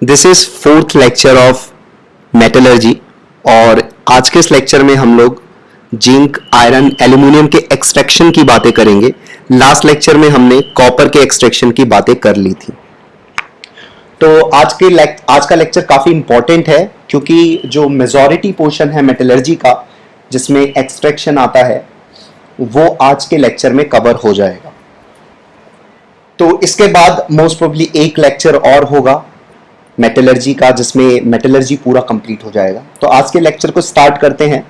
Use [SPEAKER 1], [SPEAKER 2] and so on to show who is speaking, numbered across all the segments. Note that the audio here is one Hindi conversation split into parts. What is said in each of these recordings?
[SPEAKER 1] This is fourth lecture of metallurgy और आज के इस लेक्चर में हम लोग जिंक, आयरन, एल्यूमिनियम के एक्सट्रैक्शन की बातें करेंगे। लास्ट लेक्चर में हमने कॉपर के एक्सट्रैक्शन की बातें कर ली थी। तो आज का लेक्चर काफी इंपॉर्टेंट है क्योंकि जो मेजॉरिटी पोर्शन है मेटलर्जी का जिसमें एक्सट्रैक्शन आता है वो आज के लेक्चर में कवर हो जाएगा। तो इसके बाद मोस्ट प्रोबेबली एक लेक्चर और होगा मेटलर्जी का जिसमें मेटलर्जी पूरा कंप्लीट हो जाएगा। तो आज के लेक्चर को स्टार्ट करते हैं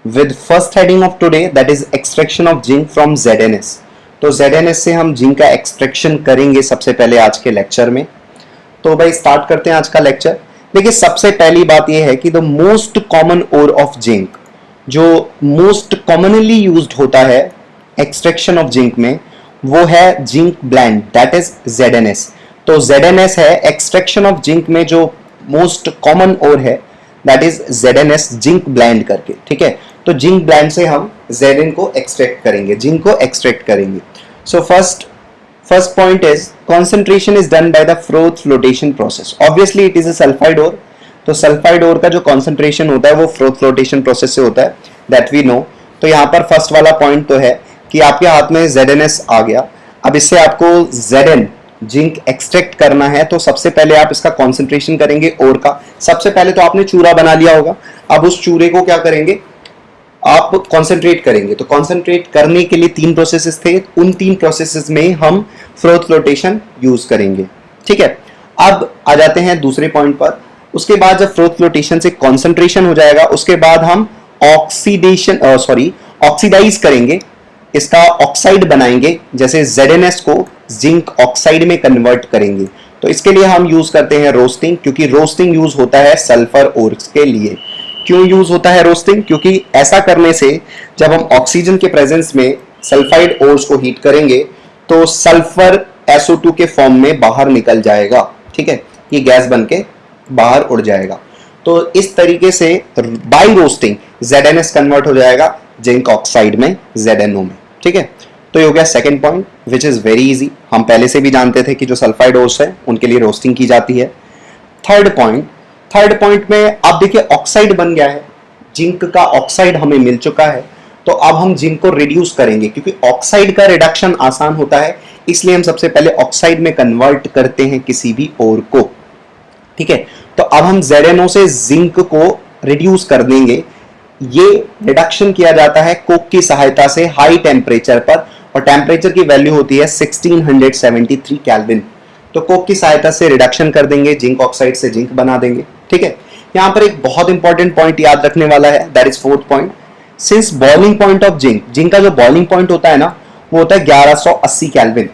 [SPEAKER 1] with first heading of today, that is extraction of zinc from ZnS। तो ZnS से हम जिंक का एक्सट्रैक्शन करेंगे सबसे पहले आज के लेक्चर में। तो भाई स्टार्ट करते हैं आज का लेक्चर। देखिए सबसे पहली बात यह है कि the most common ore of zinc, जो मोस्ट कॉमनली यूज्ड होता है एक्सट्रैक्शन ऑफ जिंक में, वो है zinc blende, that is ZnS। तो ZnS है एक्सट्रैक्शन ऑफ जिंक में जो मोस्ट कॉमन ओर है, that is ZnS zinc blende करके। ठीक है, तो जिंक ब्लेंड से हम Zn को एक्सट्रैक्ट करेंगे, जिंक को एक्सट्रैक्ट करेंगे। So first point is concentration is done by the Froth flotation process. Obviously it is a sulfide ore, तो सल्फाइड ओर का जो concentration होता है वो Froth flotation process से होता है, that we know। तो यहाँ पर फर्स्ट वाला पॉइंट तो है कि आपके हाथ में ZnS आ गया। अब इससे आपको Zn जिंक एक्सट्रैक्ट करना है, तो सबसे पहले आप इसका कॉन्सेंट्रेशन करेंगे ओर का। सबसे पहले तो आपने चूरा बना लिया होगा, अब उस चूरे को क्या करेंगे, आप कॉन्सेंट्रेट करेंगे। तो कॉन्सेंट्रेट करने के लिए 3 प्रोसेसेस थे, उन 3 प्रोसेसेस में हम फ्रोथ फ्लोटेशन यूज करेंगे। ठीक है, अब आ जाते हैं दूसरे पॉइंट पर। उसके बाद जब फ्रोथ फ्लोटेशन से कॉन्सेंट्रेशन हो जाएगा, उसके बाद हम ऑक्सीडाइज करेंगे, इसका ऑक्साइड बनाएंगे, जैसे ZnS को जिंक ऑक्साइड में कन्वर्ट करेंगे। तो इसके लिए हम यूज करते हैं रोस्टिंग, क्योंकि रोस्टिंग यूज होता है सल्फर ओर्स के लिए। क्यों यूज होता है रोस्टिंग? क्योंकि ऐसा करने से जब हम ऑक्सीजन के प्रेजेंस में सल्फाइड ओर्स को हीट करेंगे तो सल्फर SO2 के फॉर्म में बाहर निकल जाएगा। ठीक है, ये गैस बन के बाहर उड़ जाएगा। तो इस तरीके से बाय रोस्टिंग ZnS कन्वर्ट हो जाएगा जिंक ऑक्साइड में, ZnO में। ठीक है, तो ये हो गया second point which is very easy. हम पहले से भी जानते थे कि जो सल्फाइड ओर्स है उनके लिए रोस्टिंग की जाती है। थर्ड पॉइंट में आप देखिए ऑक्साइड बन गया है, जिंक का ऑक्साइड हमें मिल चुका है। तो अब हम जिंक को रिड्यूस करेंगे, क्योंकि ऑक्साइड का रिडक्शन आसान होता है, इसलिए हम सबसे पहले ऑक्साइड में कन्वर्ट करते हैं किसी भी ओर को। ठीक है, तो अब हम ZnO से जिंक को रिड्यूस कर देंगे। ये रिडक्शन किया जाता है कोक की सहायता से हाई टेम्परेचर पर, और टेम्परेचर की वैल्यू होती है 1673 केल्विन। तो कोक की सहायता से रिडक्शन कर देंगे, जिंक ऑक्साइड से जिंक बना देंगे। ठीक है, यहां पर एक बहुत इंपॉर्टेंट पॉइंट याद रखने वाला है, that is fourth point. Since boiling point of zinc का जो बॉइलिंग पॉइंट होता है ना, वो होता है 1180 केल्विन।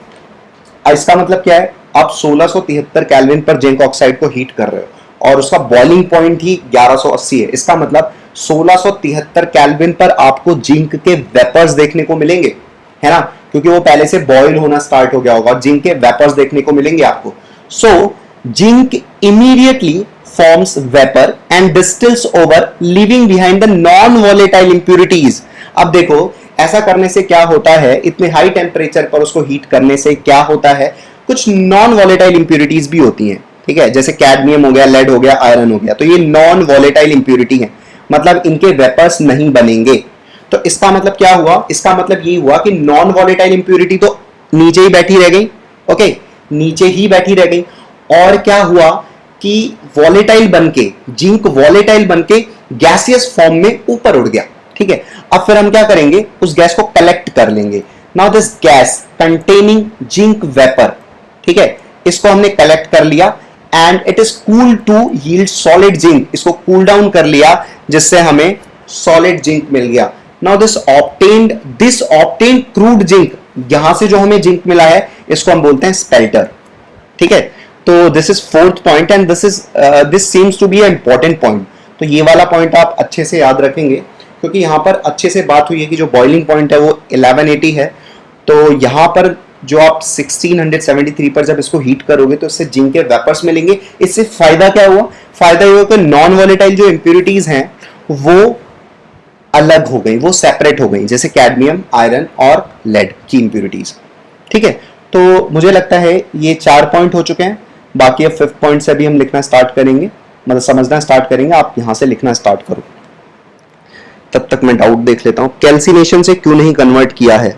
[SPEAKER 1] इसका मतलब क्या है, आप 1673 केल्विन पर जिंक ऑक्साइड को हीट कर रहे हो और उसका बॉइलिंग पॉइंट ही 1180 है। इसका मतलब 1673 केल्विन पर आपको जिंक के वेपर्स देखने को मिलेंगे, है ना, क्योंकि वो पहले से बॉयल होना स्टार्ट हो गया होगा, जिंक के वेपर्स देखने को मिलेंगे आपको। So zinc immediately forms vapour and distils over, leaving behind the non volatile impurities. अब देखो ऐसा करने से क्या होता है, इतने हाई टेम्परेचर पर उसको हीट करने से क्या होता है, कुछ नॉन वॉलेटाइल इंप्यूरिटीज भी होती हैं। ठीक है, जैसे कैडमियम हो गया, लेड हो गया, आयरन हो गया, तो ये नॉन वॉलेटाइल इंप्यूरिटी है, मतलब इनके वेपर्स नहीं बनेंगे। तो इसका मतलब क्या हुआ, इसका मतलब ये हुआ कि नॉन वॉलेटाइल इंप्यूरिटी तो नीचे ही बैठी रह गई। ओके, नीचे ही बैठी रह गई, और क्या हुआ कि वॉलेटाइल बनके, जिंक वॉलेटाइल बनके गैसियस फॉर्म में ऊपर उड़ गया। ठीक है, अब फिर हम क्या करेंगे, उस गैस को कलेक्ट कर लेंगे। Now this gas containing zinc vapour, ठीक है, इसको हमने कलेक्ट कर लिया and it is cool to yield solid zinc. इसको कूल डाउन कर लिया जिससे हमें सॉलिड जिंक मिल गया। Now this obtained crude zinc, यहां से जो हमें जिंक मिला है इसको हम बोलते हैं स्पेल्टर। ठीक है, तो this is fourth point and this seems to be a important point. तो ये वाला पॉइंट आप अच्छे से याद रखेंगे, क्योंकि यहां पर अच्छे से बात हुई है कि जो बॉइलिंग पॉइंट है वो 1180 है। तो यहां पर जो आप 1673 पर जब इसको हीट करोगे तो इससे जिंक के वेपर्स मिलेंगे। इससे फायदा क्या हुआ, फायदा ये हुआ कि नॉन वॉलेटाइल जो इंप्यूरिटीज हैं वो अलग हो गई, वो सेपरेट हो गई, जैसे कैडमियम, आयरन और लेड की इंप्यूरिटीज। ठीक है, तो मुझे लगता है ये 4 पॉइंट हो चुके हैं। बाकी अब 5th पॉइंट से भी हम लिखना स्टार्ट करेंगे, मतलब समझना स्टार्ट करेंगे। आप यहां से लिखना स्टार्ट करो, तब तक मैं डाउट देख लेता हूं। कैल्सिनेशन से क्यों नहीं कन्वर्ट किया है?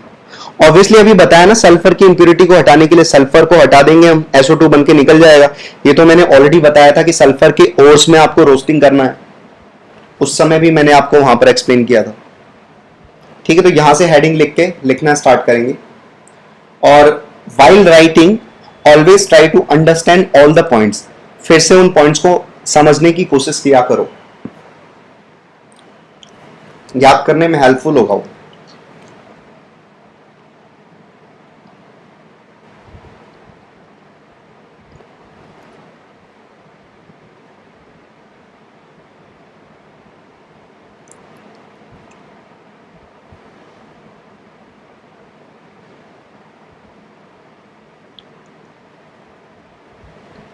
[SPEAKER 1] ऑब्वियसली अभी बताया ना, सल्फर की इंप्योरिटी को हटाने के लिए सल्फर को हटा देंगे हम, SO2 बन के निकल जाएगा। ये तो मैंने ऑलरेडी बताया था कि सल्फर के ओर्स में आपको रोस्टिंग करना है, उस समय भी मैंने आपको वहां पर एक्सप्लेन किया था। ठीक है, तो यहां से हेडिंग लिख के लिखना स्टार्ट करेंगे। और while writing always try to understand all the points, फिर से उन पॉइंट्स को समझने की कोशिश किया करो, याद करने में हेल्पफुल होगा वो।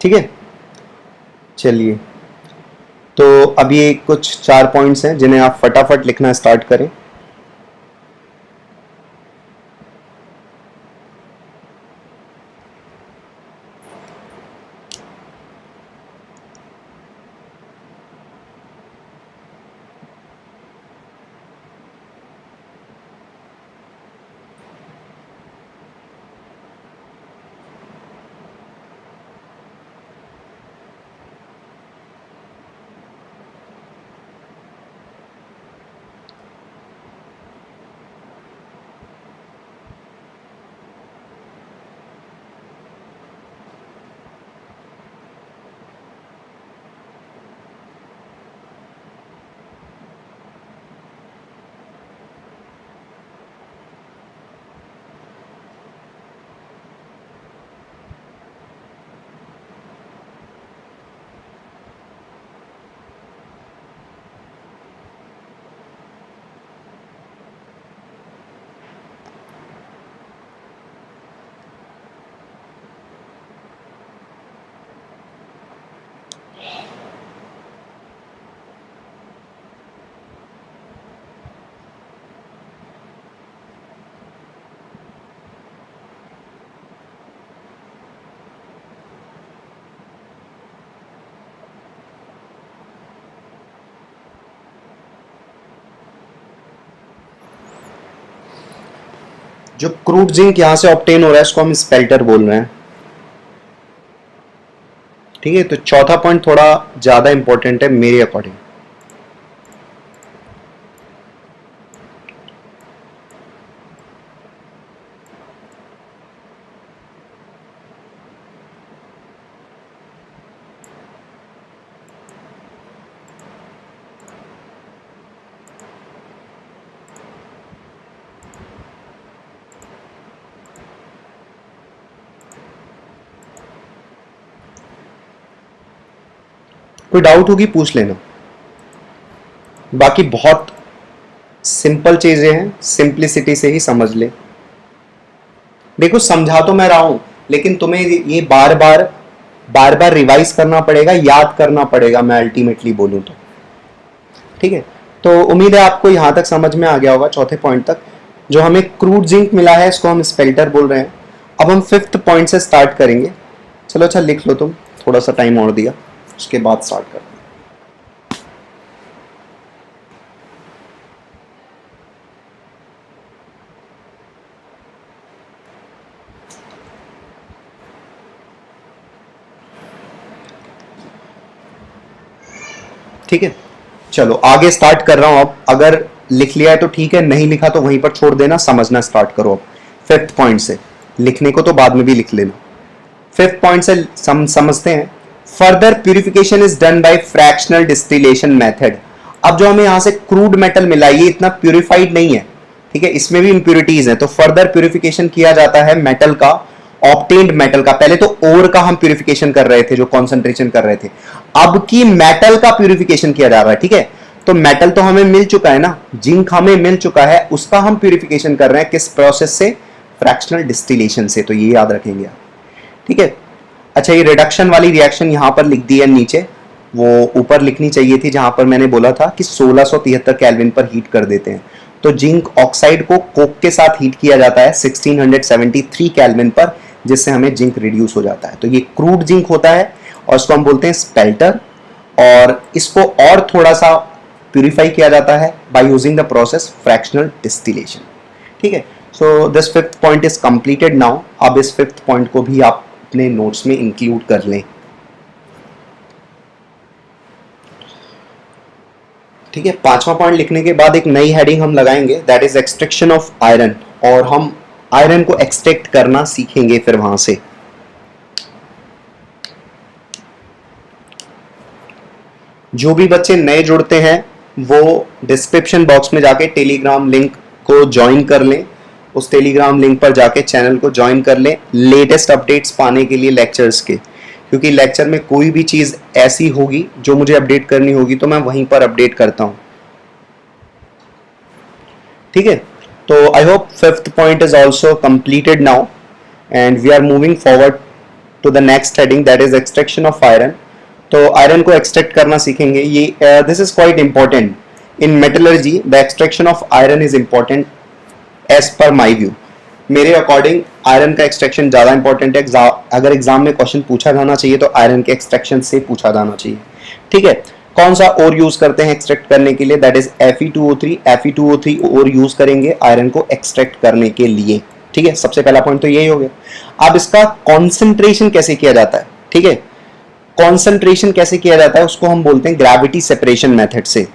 [SPEAKER 1] ठीक है, चलिए, तो अब ये कुछ 4 पॉइंट्स हैं जिन्हें आप फटाफट लिखना स्टार्ट करें। जो क्रूड जिंक यहां से ऑब्टेन हो रहा है इसको हम स्पेल्टर बोल रहे हैं। ठीक है, तो चौथा पॉइंट थोड़ा ज्यादा इंपॉर्टेंट है मेरे अकॉर्डिंग। कोई डाउट होगी पूछ लेना, बाकी बहुत सिंपल चीजें हैं, सिंप्लिसिटी से ही समझ ले। देखो समझा तो मैं रहा हूं, लेकिन तुम्हें ये बार बार रिवाइज करना पड़ेगा, याद करना पड़ेगा, मैं अल्टीमेटली बोलूं तो। ठीक है, तो उम्मीद है आपको यहां तक समझ में आ गया होगा। चौथे पॉइंट तक जो हमें क्रूड जिंक मिला है इसको हम स्पेल्टर बोल रहे हैं। अब हम 5th पॉइंट से स्टार्ट करेंगे। चलो अच्छा लिख लो तुम, थोड़ा सा टाइम और दिया, उसके बाद स्टार्ट करते हैं। ठीक है, चलो आगे स्टार्ट कर रहा हूं। अब अगर लिख लिया है तो ठीक है, नहीं लिखा तो वहीं पर छोड़ देना, समझना स्टार्ट करो। अब 5th पॉइंट से, लिखने को तो बाद में भी लिख लेना। 5th पॉइंट से समझते हैं। Further purification is done by fractional distillation method. अब जो हमें यहां से क्रूड मेटल मिला ये इतना प्यूरिफाइड नहीं है, ठीक है, इसमें भी इंप्यूरिटीज हैं, तो फर्दर प्यूरिफिकेशन किया जाता है मेटल का, ऑब्टेन्ड मेटल का। पहले तो ओर का हम प्यूरिफिकेशन कर रहे थे, जो कॉन्सेंट्रेशन कर रहे थे, अब की मेटल का प्यूरिफिकेशन किया जा रहा है। ठीक है, तो मेटल तो हमें मिल चुका है ना, जिंक हमें मिल चुका है, उसका हम प्यूरिफिकेशन कर रहे हैं किस प्रोसेस से? फ्रैक्शनल डिस्टिलेशन से। तो ये याद रखेंगे आप। ठीक है, अच्छा ये रिडक्शन वाली रिएक्शन यहां पर लिख दी है नीचे, वो ऊपर लिखनी चाहिए थी जहां पर मैंने बोला था कि 1673 केल्विन पर हीट कर देते हैं। तो जिंक ऑक्साइड को कोक के साथ हीट किया जाता है 1673 केल्विन पर, जिससे हमें जिंक रिड्यूस हो जाता है। तो ये क्रूड जिंक होता है और इसको हम बोलते हैं स्पेल्टर, और इसको और थोड़ा सा प्यूरिफाई किया जाता है by using the process fractional distillation. ठीक है, so this fifth point is completed now. अब इस फिफ्थ पॉइंट को भी आप अपने नोट्स में इंक्लूड कर लें। ठीक है, पांचवा पॉइंट लिखने के बाद एक नई हेडिंग हम लगाएंगे, that is extraction of iron, और हम आयरन को एक्सट्रैक्ट करना सीखेंगे फिर वहां से। जो भी बच्चे नए जुड़ते हैं वो डिस्क्रिप्शन बॉक्स में जाके टेलीग्राम लिंक को ज्वाइन कर लें, उस टेलीग्राम लिंक पर जाके चैनल को ज्वाइन कर लें लेटेस्ट अपडेट्स पाने के लिए लेक्चर्स के, क्योंकि लेक्चर में कोई भी चीज ऐसी होगी जो मुझे अपडेट करनी होगी तो मैं वहीं पर अपडेट करता हूं। ठीक है, तो I hope fifth point is also completed now and we are moving forward to the next heading, that is extraction of iron. तो आयरन को एक्सट्रैक्ट करना सीखेंगे। ये this is quite important in metallurgy, the extraction of iron is important as per my view. मेरे अकॉर्डिंग आयरन का एक्सट्रैक्शन ज़्यादा इंपॉर्टेंट है। अगर एग्जाम में क्वेश्चन पूछा जाना चाहिए तो आयरन के एक्सट्रैक्शन से पूछा जाना चाहिए। ठीक है, कौन सा ओर यूज करते हैं एक्सट्रैक्ट करने के लिए, that is Fe2O3। Fe2O3 ore use करेंगे आयरन को एक्सट्रैक्ट करने के लिए। ठीक है, सबसे पहला पॉइंट तो यही हो गया। अब इसका कॉन्सेंट्रेशन कैसे किया जाता है। ठीक है, कॉन्सेंट्रेशन कैसे किया जाता है उसको हम बोलते हैं ग्रेविटी सेपरेशन मेथड से।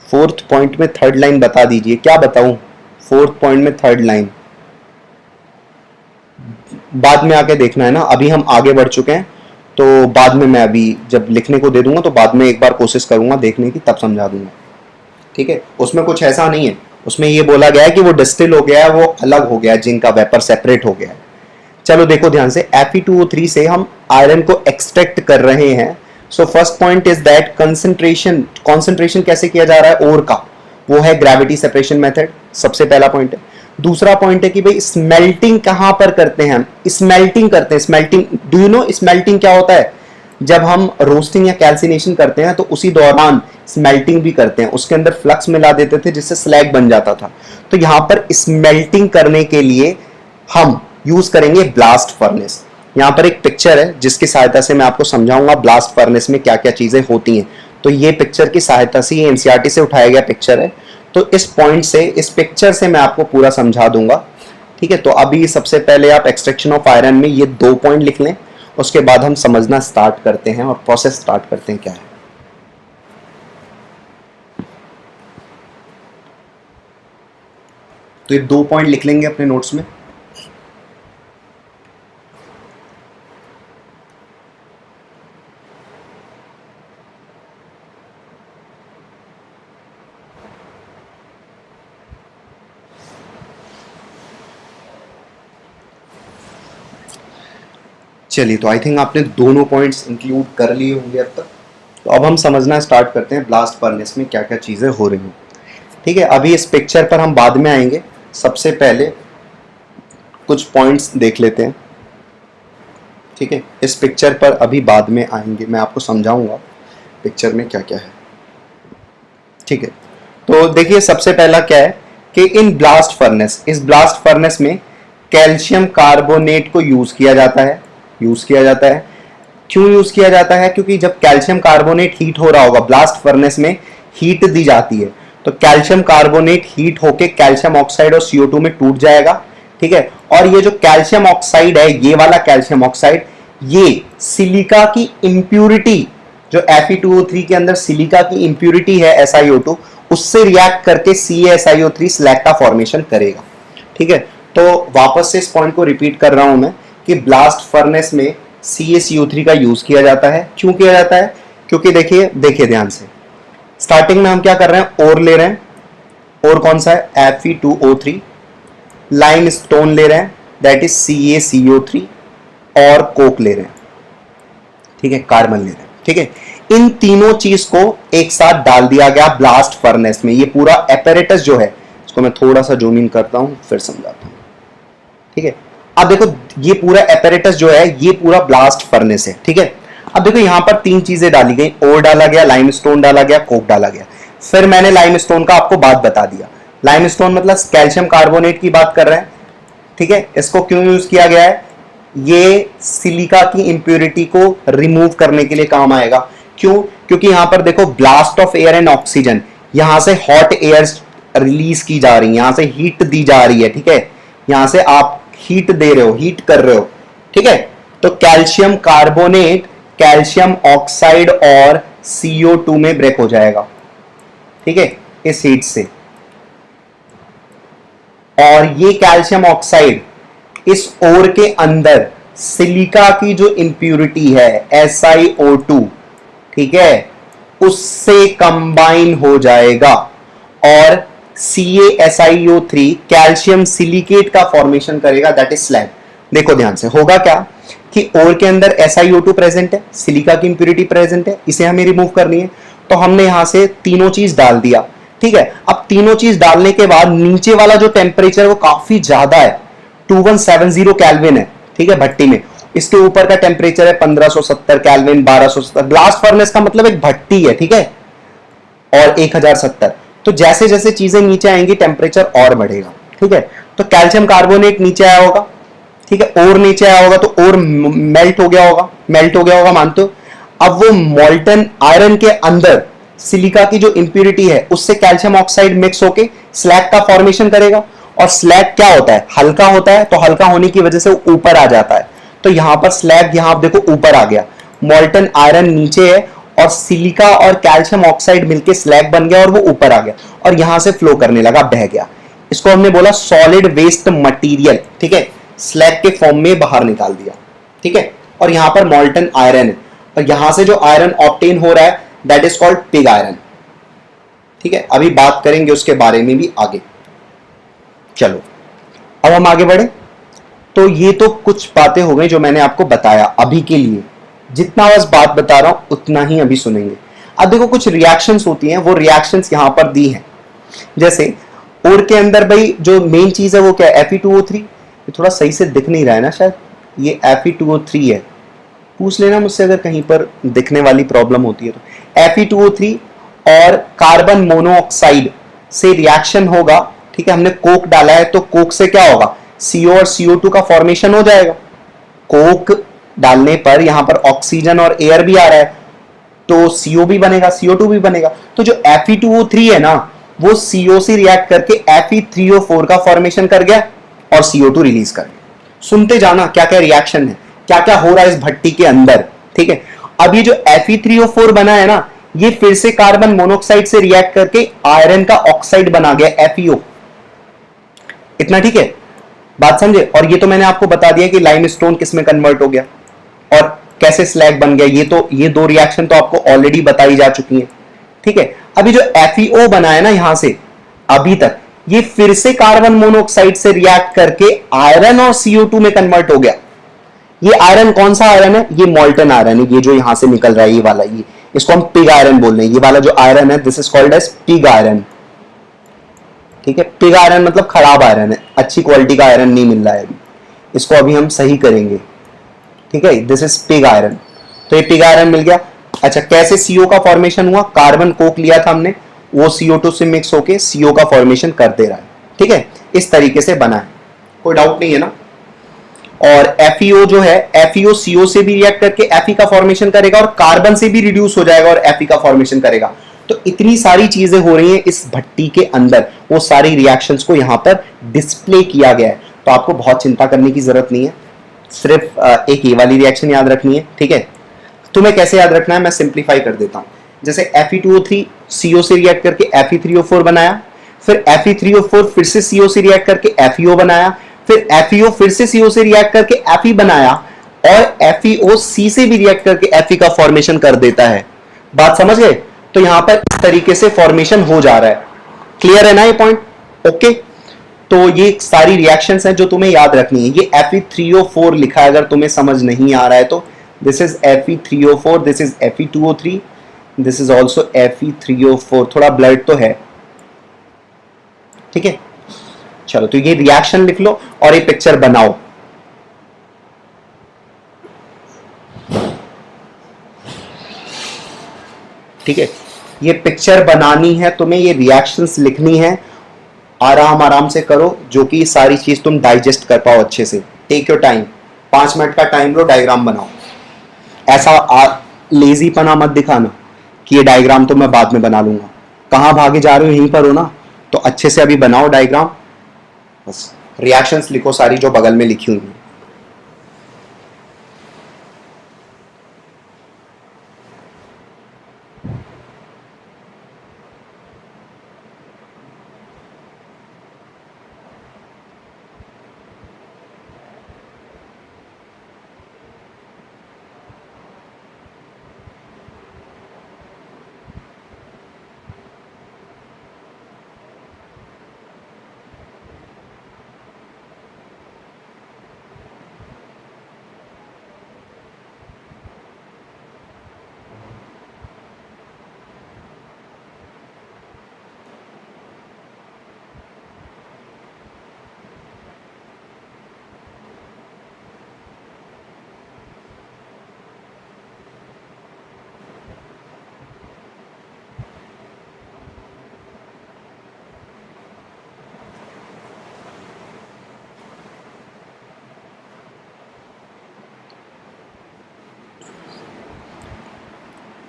[SPEAKER 1] फोर्थ पॉइंट में थर्ड लाइन बता दीजिए, क्या बताऊं फोर्थ पॉइंट में थर्ड लाइन, बाद में आके देखना है ना, अभी हम आगे बढ़ चुके हैं तो बाद में मैं अभी जब लिखने को दे दूंगा तो बाद में एक बार कोशिश करूंगा देखने की, तब समझा दूंगा। ठीक है, उसमें कुछ ऐसा नहीं है, उसमें ये बोला गया है कि वो डिस्टिल हो गया है, वो अलग हो गया है, जिंक का वेपर सेपरेट हो गया है। चलो देखो ध्यान से, Fe2O3 से हम आयरन को एक्सट्रैक्ट कर रहे हैं। So first point is that concentration कैसे किया जा रहा है ओर का, वो है ग्रेविटी सेपरेशन मेथड, सबसे पहला पॉइंट है। दूसरा पॉइंट है कि भाई स्मेल्टिंग कहां पर करते हैं हम, स्मेल्टिंग करते हैं। Smelting, do you know smelting क्या होता है? जब हम रोस्टिंग या कैल्सिनेशन करते हैं तो उसी दौरान स्मेल्टिंग भी करते हैं, उसके अंदर फ्लक्स मिला देते थे जिससे स्लैग बन जाता था। तो यहां पर स्मेल्टिंग करने के लिए हम यूज करेंगे ब्लास्ट फर्नेस। यहाँ पर एक पिक्चर है जिसकी सहायता से मैं आपको समझाऊंगा ब्लास्ट फर्नेस में क्या क्या चीजें होती हैं। तो ये पिक्चर की सहायता से, ये एनसीईआरटी से उठाया गया पिक्चर है, तो इस पॉइंट से, इस पिक्चर से मैं आपको पूरा समझा दूंगा। ठीक है, तो अभी सबसे पहले आप एक्सट्रैक्शन ऑफ आयरन में ये 2 पॉइंट लिख लें, उसके बाद हम समझना स्टार्ट करते हैं और प्रोसेस स्टार्ट करते हैं क्या है। तो ये 2 पॉइंट लिख लेंगे अपने नोट्स में। चलिए, तो आई थिंक आपने दोनों पॉइंट्स इंक्लूड कर लिए होंगे अब तक। तो अब हम समझना स्टार्ट करते हैं ब्लास्ट फर्नेस में क्या क्या चीज़ें हो रही हैं। ठीक है, अभी इस पिक्चर पर हम बाद में आएंगे, सबसे पहले कुछ पॉइंट्स देख लेते हैं। ठीक है, इस पिक्चर पर अभी बाद में आएंगे, मैं आपको समझाऊंगा पिक्चर में क्या क्या है। ठीक है, तो देखिए सबसे पहला क्या है कि इन ब्लास्ट फर्नेस, इस ब्लास्ट फर्नेस में कैल्शियम कार्बोनेट को यूज किया जाता है। क्यों यूज किया जाता है? क्योंकि जब कैल्शियम कार्बोनेट हीट हो रहा होगा, ब्लास्ट फर्नेस में हीट दी जाती है, तो कैल्शियम कार्बोनेट हीट होके कैल्शियम ऑक्साइड और CO2 में टूट जाएगा। ठीक है, और ये जो कैल्शियम ऑक्साइड है, ये वाला कैल्शियम ऑक्साइड, ये सिलिका की इंप्यूरिटी, जो Fe2O3 के अंदर सिलिका की इंप्यूरिटी है SiO2, उससे रिएक्ट करके CaSiO3 स्लैग का फॉर्मेशन करेगा। ठीक है, तो वापस से इस पॉइंट को रिपीट कर रहा हूं मैं कि ब्लास्ट फर्नेस में CaCO3 का यूज किया जाता है। क्यों किया जाता है? क्योंकि देखिए ध्यान से, स्टार्टिंग में हम क्या कर रहे हैं, ओर ले रहे हैं। ओर कौन सा है? Fe2O3। लाइम स्टोन ले रहे हैं, दैट इज CaCO3, और कोक ले रहे हैं। ठीक है, कार्बन ले रहे हैं। ठीक है, इन तीनों चीज को एक साथ डाल दिया गया ब्लास्ट फर्नेस में। ये पूरा एपरेटस जो है, इसको मैं थोड़ा सा जूम इन करता हूं फिर समझाता हूं। ठीक है, अब देखो ये पूरा एपरेटस जो है, ये पूरा ब्लास्ट फर्नेस है। ठीक है, अब देखो यहां पर 3 चीजें डाली गई, ओर डाला गया, लाइमस्टोन डाला गया, कोक डाला गया। फिर मैंने लाइमस्टोन का आपको बात बता दिया। लाइमस्टोन मतलब कैल्शियम कार्बोनेट की बात कर रहे हैं। ठीक है, इसको क्यों यूज किया गया है? ये सिलिका की इंप्योरिटी को रिमूव करने के लिए काम आएगा। क्यों? क्योंकि यहां पर देखो blast of air and oxygen, यहां से हॉट एयर रिलीज की जा रही है, यहां से हीट दी जा रही है, ठीक है, यहां से आप हीट दे रहे हो, हीट कर रहे हो, ठीक है। तो कैल्शियम कार्बोनेट कैल्शियम ऑक्साइड और CO2 में ब्रेक हो जाएगा, ठीक है, इस हीट से। और ये कैल्शियम ऑक्साइड इस ओर के अंदर सिलिका की जो इंप्यूरिटी है SiO2, ठीक है, उससे कंबाइन हो जाएगा और CaSiO3 कैल्शियम सिलिकेट का फॉर्मेशन करेगा, दैट इज स्लैग। देखो ध्यान से, होगा क्या कि ओर के अंदर SiO2 प्रेजेंट है, सिलिका की इंप्यूरिटी प्रेजेंट है, इसे हमें रिमूव करनी है, तो हमने यहां से तीनों चीज डाल दिया, ठीक है। अब तीनों चीज डालने के बाद नीचे वाला जो टेम्परेचर वो काफी ज्यादा है, 2170 केल्विन है, ठीक है, भट्टी में। इसके ऊपर का टेम्परेचर है 1570 केल्विन, 1270। ब्लास्ट फर्नेस का मतलब एक भट्टी है, ठीक है, और 1070। तो जैसे जैसे चीजें नीचे आएंगी टेम्परेचर और बढ़ेगा, ठीक है। तो कैल्शियम कार्बोनेट नीचे आया होगा, ठीक है, और नीचे आया होगा, तो और मेल्ट हो गया होगा, मेल्ट हो गया होगा मानते हो। अब वो मोल्टन आयरन के अंदर सिलिका की जो इंप्यूरिटी है उससे कैल्शियम ऑक्साइड मिक्स होके स्लैग का फॉर्मेशन करेगा। और स्लैग क्या होता है? हल्का होता है, तो हल्का होने की वजह से वो ऊपर आ जाता है। तो यहां पर स्लैग, यहां आप देखो ऊपर आ गया, मोल्टन आयरन नीचे है और सिलिका और कैल्शियम ऑक्साइड मिलके स्लैग बन गया और वो ऊपर आ गया और यहां से फ्लो करने लगा, बह गया। इसको हमने बोला सॉलिड वेस्ट मटेरियल, ठीक है, स्लैग के फॉर्म में बाहर निकाल दिया, ठीक है। और यहां पर मोल्टन आयरन है और यहां से जो आयरन ऑब्टेन हो रहा है that is called pig iron, ठीक है। अभी बात करेंगे उसके बारे में भी आगे। चलो अब हम आगे बढ़े। तो ये तो कुछ बातें हो गई जो मैंने आपको बताया अभी के लिए, जितना बस बात बता रहा हूं उतना ही अभी सुनेंगे। अब देखो कुछ रिएक्शंस होती हैं, वो रिएक्शंस यहां पर दी हैं। जैसे और के अंदर भाई जो मेन चीज है वो क्या है? Fe2O3। ये थोड़ा सही से दिख नहीं रहा है ना शायद, ये Fe2O3 है, पूछ लेना मुझसे अगर कहीं पर दिखने वाली प्रॉब्लम होती है तो। Fe2O3 और कार्बन मोनोऑक्साइड से रिएक्शन होगा, ठीक है, हमने कोक डाला है तो कोक से क्या होगा? CO और CO2 का फॉर्मेशन हो जाएगा। कोक डालने पर यहां पर ऑक्सीजन और एयर भी आ रहा है तो CO भी बनेगा, CO2 भी बनेगा। तो जो Fe2O3 है ना वो CO से रिएक्ट करके Fe3O4 का फॉर्मेशन कर गया और CO2 रिलीज कर गया। सुनते जाना क्या क्या रिएक्शन है, क्या क्या हो रहा है इस भट्टी के अंदर, ठीक है। अब ये जो Fe3O4 बना है ना, ये फिर से कार्बन मोनोऑक्साइड से रिएक्ट करके आयरन का ऑक्साइड बना गया FeO। इतना ठीक है, बात समझे। और ये तो मैंने आपको बता दिया कि लाइमस्टोन किस में कन्वर्ट हो गया और कैसे स्लैग बन गया। ये दो रिएक्शन तो आपको ऑलरेडी बताई जा चुकी है, ठीक है। अभी जो FeO बना है ना यहां से अभी तक, ये फिर से कार्बन मोनोऑक्साइड से रिएक्ट करके आयरन और CO2 में कन्वर्ट हो गया। ये आयरन कौन सा आयरन है? ये मोल्टन आयरन है, ये जो यहां से निकल रहा है ये वाला, ये इसको हम पिग आयरन बोल रहे हैं। ये वाला जो आयरन है this is called as pig iron, ठीक है। पिग आयरन मतलब खराब आयरन है, अच्छी क्वालिटी का आयरन नहीं मिल रहा है अभी, इसको अभी हम सही करेंगे, ठीक है। This is pig iron. तो ये पिग आयरन मिल गया। अच्छा, कैसे CO का फॉर्मेशन हुआ? कार्बन कोक लिया था हमने, वो CO2 से मिक्स होके CO का फॉर्मेशन कर दे रहा है, ठीक है। इस तरीके से बना है, कोई डाउट नहीं है ना। और FeO जो है, FeO CO से भी रिएक्ट करके Fe का फॉर्मेशन करेगा और कार्बन से भी रिड्यूस हो जाएगा और Fe का फॉर्मेशन करेगा। तो इतनी सारी चीजें हो रही हैं इस भट्टी के अंदर, वो सारी रिएक्शंस को यहां पर डिस्प्ले किया गया है। तो आपको बहुत चिंता करने की जरूरत नहीं है, सिर्फ एक ये वाली रिएक्शन याद रखनी है, ठीक है। तुम्हें कैसे याद रखना है मैं सिंप्लीफाई कर देता हूं। जैसे Fe2O3 CO से रिएक्ट करके Fe3O4 बनाया, फिर Fe3O4 फिर से CO से रिएक्ट करके FeO बनाया, फिर FeO फिर से CO से रिएक्ट करके Fe बनाया और FeO C से भी रिएक्ट करके Fe का फॉर्मेशन कर देता है। बात समझ गए? तो यहां पर इस तरीके से फॉर्मेशन हो जा रहा है। क्लियर है ना ये पॉइंट? ओके। तो ये सारी रिएक्शंस हैं जो तुम्हें याद रखनी है। ये Fe3O4 लिखा है, अगर तुम्हें समझ नहीं आ रहा है तो this is Fe3O4, this is Fe2O3, this is also Fe3O4। थोड़ा ब्लड तो है, ठीक है। चलो तो ये रिएक्शन लिख लो और ये पिक्चर बनाओ। ठीक है, ये पिक्चर बनानी है तुम्हें, ये रिएक्शंस लिखनी है। आराम आराम से करो, जो कि सारी चीज तुम डाइजेस्ट कर पाओ अच्छे से। टेक योर टाइम, 5 मिनट का टाइम लो, डायग्राम बनाओ। ऐसा लेजी पना मत दिखाना कि ये डायग्राम तो मैं बाद में बना लूंगा। कहाँ भागे जा रहे हो, यहीं पर हो ना, तो अच्छे से अभी बनाओ डायग्राम। बस रिएक्शंस लिखो सारी जो बगल में लिखी हुई है।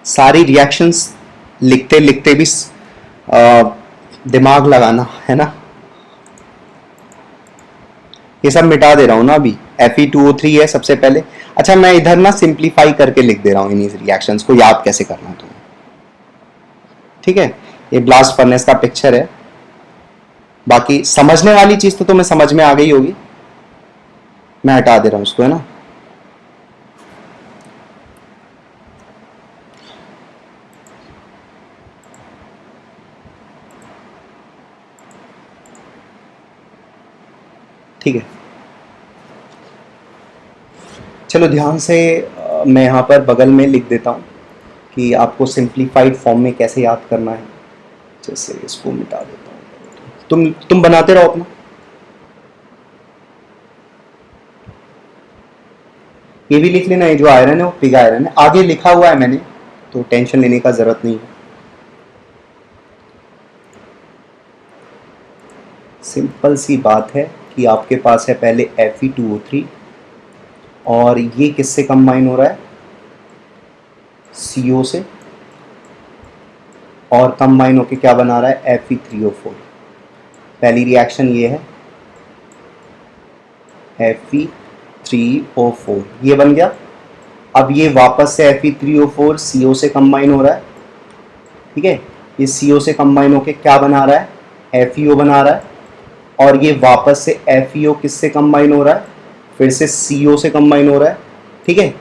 [SPEAKER 1] सारी रिएक्शंस लिखते लिखते भी दिमाग लगाना है ना। ये सब मिटा दे रहा हूं ना अभी। Fe2O3 है सबसे पहले। अच्छा, मैं इधर ना सिंप्लीफाई करके लिख दे रहा हूं इन रिएक्शंस को, याद कैसे करना है तुम्हें। ठीक है, ये ब्लास्ट फर्नेस का पिक्चर है। बाकी समझने वाली चीज तो तुम्हें समझ में आ गई होगी। मैं हटा दे रहा हूं उसको, है ना। ठीक है, चलो ध्यान से मैं यहाँ पर बगल में लिख देता हूँ कि आपको सिंप्लीफाइड फॉर्म में कैसे याद करना है। जैसे इसको मिटा देता हूँ, तुम बनाते रहो अपना। ये भी लिख लेना, ये जो आयरन है वो पिग आयरन है, आगे लिखा हुआ है मैंने, तो टेंशन लेने का जरूरत नहीं है। सिंपल सी बात है कि आपके पास है पहले Fe2O3 और ये किससे कंबाइन हो रहा है, CO से, और कंबाइन होके क्या बना रहा है, Fe3O4। पहली रिएक्शन ये है, Fe3O4 ये बन गया। अब ये वापस से Fe3O4 CO से कंबाइन हो रहा है। ठीक है, ये CO से कंबाइन होके क्या बना रहा है, FeO बना रहा है। और ये वापस से FeO किससे कंबाइन हो रहा है, फिर से CO से कंबाइन हो रहा है। ठीक है,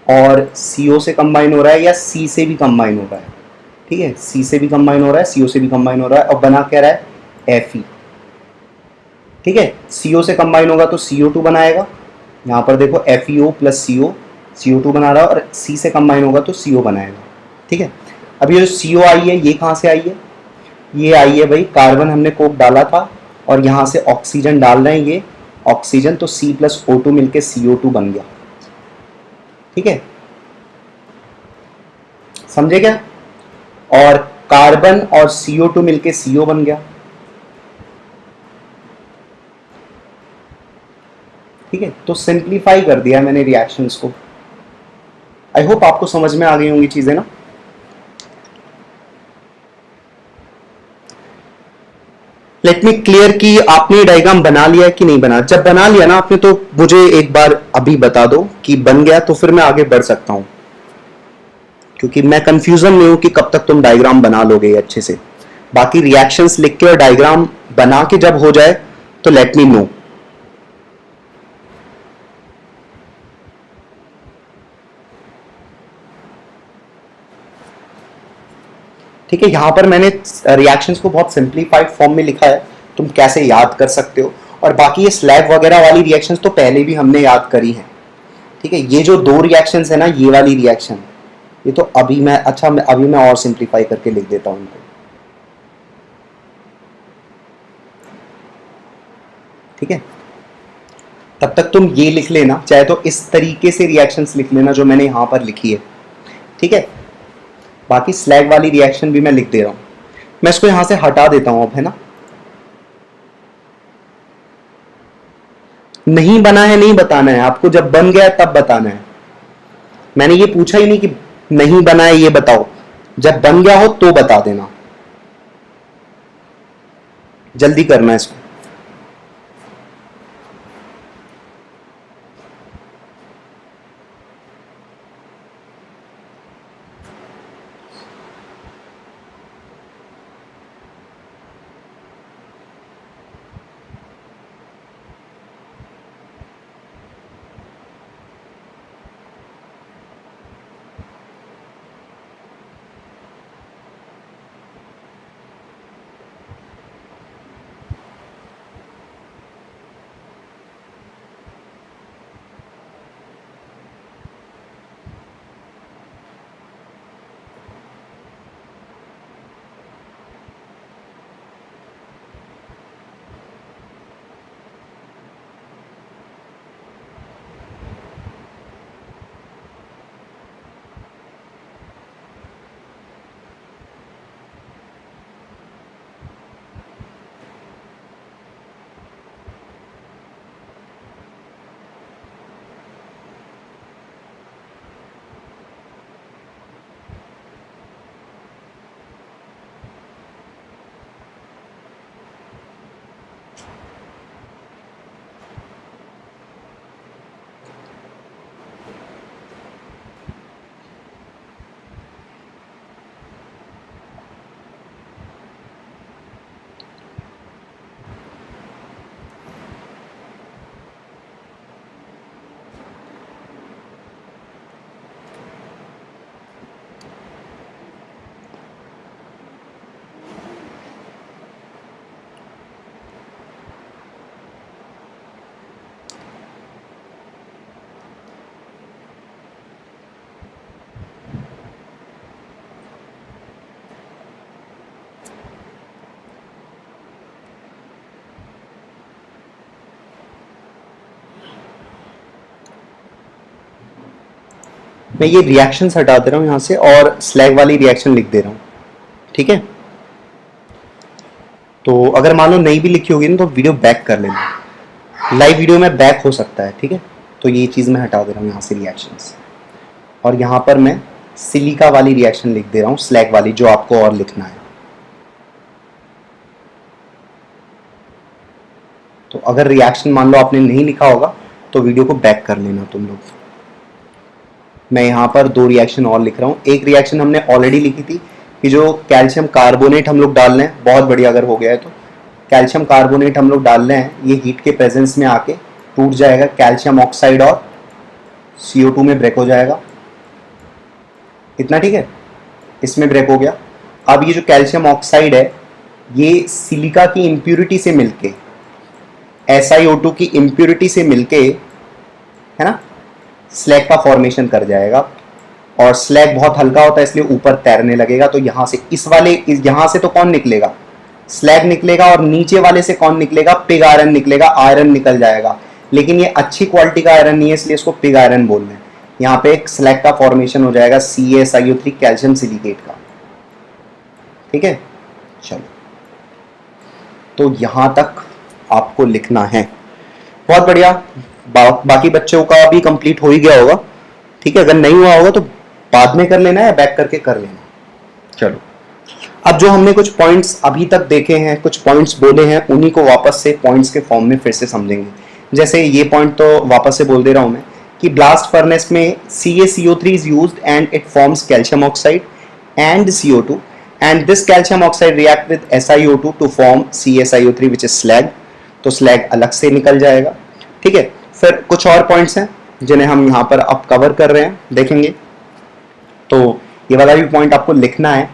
[SPEAKER 1] और CO से कंबाइन हो रहा है या C से भी कंबाइन हो रहा है। ठीक है, C से भी कंबाइन हो रहा है, CO से भी कंबाइन हो रहा है, और बना क्या रहा है, Fe। ठीक है, CO से कंबाइन होगा तो CO2 बनाएगा। यहाँ पर देखो FeO प्लस CO, CO2 बना रहा है, और C से कंबाइन होगा तो CO बनाएगा। ठीक है, अब ये जो CO आई है ये कहाँ से आई है, ये आई है भाई, कार्बन हमने कोक डाला था और यहाँ से ऑक्सीजन डाल रहे हैं, ये ऑक्सीजन, तो C प्लस O2 मिलके CO2 बन गया। ठीक है, समझे क्या। और कार्बन और CO2 मिलके CO बन गया। ठीक है, तो सिंप्लीफाई कर दिया मैंने रिएक्शंस को। आई होप आपको समझ में आ गई होंगी चीजें ना। लेट मी क्लियर कि आपने डायग्राम बना लिया कि नहीं बना। जब बना लिया ना आपने तो मुझे एक बार अभी बता दो कि बन गया, तो फिर मैं आगे बढ़ सकता हूं, क्योंकि मैं कंफ्यूजन में हूं कि कब तक तुम डायग्राम बना लोगे अच्छे से। बाकी रिएक्शंस लिख के और डायग्राम बना के जब हो जाए तो लेट मी नो। ठीक है, यहां पर मैंने रिएक्शंस को बहुत सिंप्लीफाइड फॉर्म में लिखा है, तुम कैसे याद कर सकते हो। और बाकी ये स्लैग वगैरह वाली रिएक्शंस तो पहले भी हमने याद करी है। ठीक है, ये जो 2 रिएक्शंस है ना, ये वाली रिएक्शन, ये तो अभी मैं अभी मैं और सिंप्लीफाई करके लिख देता हूं इनको। ठीक है, तब तक तुम ये लिख लेना, चाहे तो इस तरीके से रिएक्शंस लिख लेना जो मैंने यहां पर लिखी है। ठीक है, बाकी स्लैग वाली रिएक्शन भी मैं लिख दे रहा हूं। मैं इसको यहां से हटा देता हूं अब, है ना। नहीं बना है नहीं बताना है आपको, जब बन गया तब बताना है। मैंने ये पूछा ही नहीं कि नहीं बना है ये बताओ, जब बन गया हो तो बता देना। जल्दी करना है इसको। मैं ये रिएक्शन हटा दे रहा हूं यहां से और स्लैग वाली रिएक्शन लिख दे रहा हूं, ठीक है। तो अगर मान लो नहीं भी लिखी होगी ना तो वीडियो बैक कर लेना, लाइव वीडियो में बैक हो सकता है, ठीक है। तो ये चीज़ मैं हटा दे रहा हूँ यहाँ से रिएक्शंस, और यहाँ पर मैं सिलिका वाली रिएक्शन लिख दे रहा हूँ, स्लैग वाली जो आपको और लिखना है। तो अगर रिएक्शन मान लो आपने नहीं लिखा होगा तो वीडियो को बैक कर लेना तुम लोग। मैं यहाँ पर 2 रिएक्शन और लिख रहा हूँ। एक रिएक्शन हमने ऑलरेडी लिखी थी कि जो कैल्शियम कार्बोनेट हम लोग डाल रहे हैं, बहुत बढ़िया अगर हो गया है तो कैल्शियम कार्बोनेट हम लोग डाल रहे हैं, ये हीट के प्रेजेंस में आके टूट जाएगा, कैल्शियम ऑक्साइड और CO2 में ब्रेक हो जाएगा। इतना ठीक है, इसमें ब्रेक हो गया। अब ये जो कैल्शियम ऑक्साइड है ये सिलिका की इम्प्यूरिटी से मिलके, SiO2 की इम्प्यूरिटी से मिलके, है ना, स्लैग का फॉर्मेशन कर जाएगा। और स्लैग बहुत हल्का होता है इसलिए ऊपर तैरने लगेगा। तो यहां से यहां से तो कौन निकलेगा, स्लैग निकलेगा, और नीचे वाले से कौन निकलेगा, पिग आयरन निकलेगा, आयरन निकल जाएगा। लेकिन ये अच्छी क्वालिटी का आयरन नहीं है इसलिए इसको पिग आयरन बोल रहे हैं। यहाँ पे एक स्लैग का फॉर्मेशन हो जाएगा CaSiO3 कैल्शियम सिलिकेट का, ठीक है। चलो, तो यहां तक आपको लिखना है, बहुत बढ़िया। बाकी बच्चों का भी कंप्लीट हो ही गया होगा, ठीक है। अगर नहीं हुआ होगा तो बाद में कर लेना है, बैक करके कर लेना। चलो, अब जो हमने कुछ पॉइंट्स अभी तक देखे हैं, कुछ पॉइंट्स बोले हैं, उन्हीं को वापस से पॉइंट्स के फॉर्म में फिर से समझेंगे। जैसे ये पॉइंट तो वापस से बोल दे रहा हूं मैं कि ब्लास्ट फर्नेस में CaCO3 is used and it forms calcium oxide and CO2 and this calcium oxide react with SiO2 to form CaSiO3 which is slag. तो स्लैग अलग से निकल जाएगा, ठीक है। फिर कुछ और पॉइंट्स हैं जिन्हें हम यहाँ पर अब कवर कर रहे हैं, देखेंगे। तो ये वाला भी पॉइंट आपको लिखना है।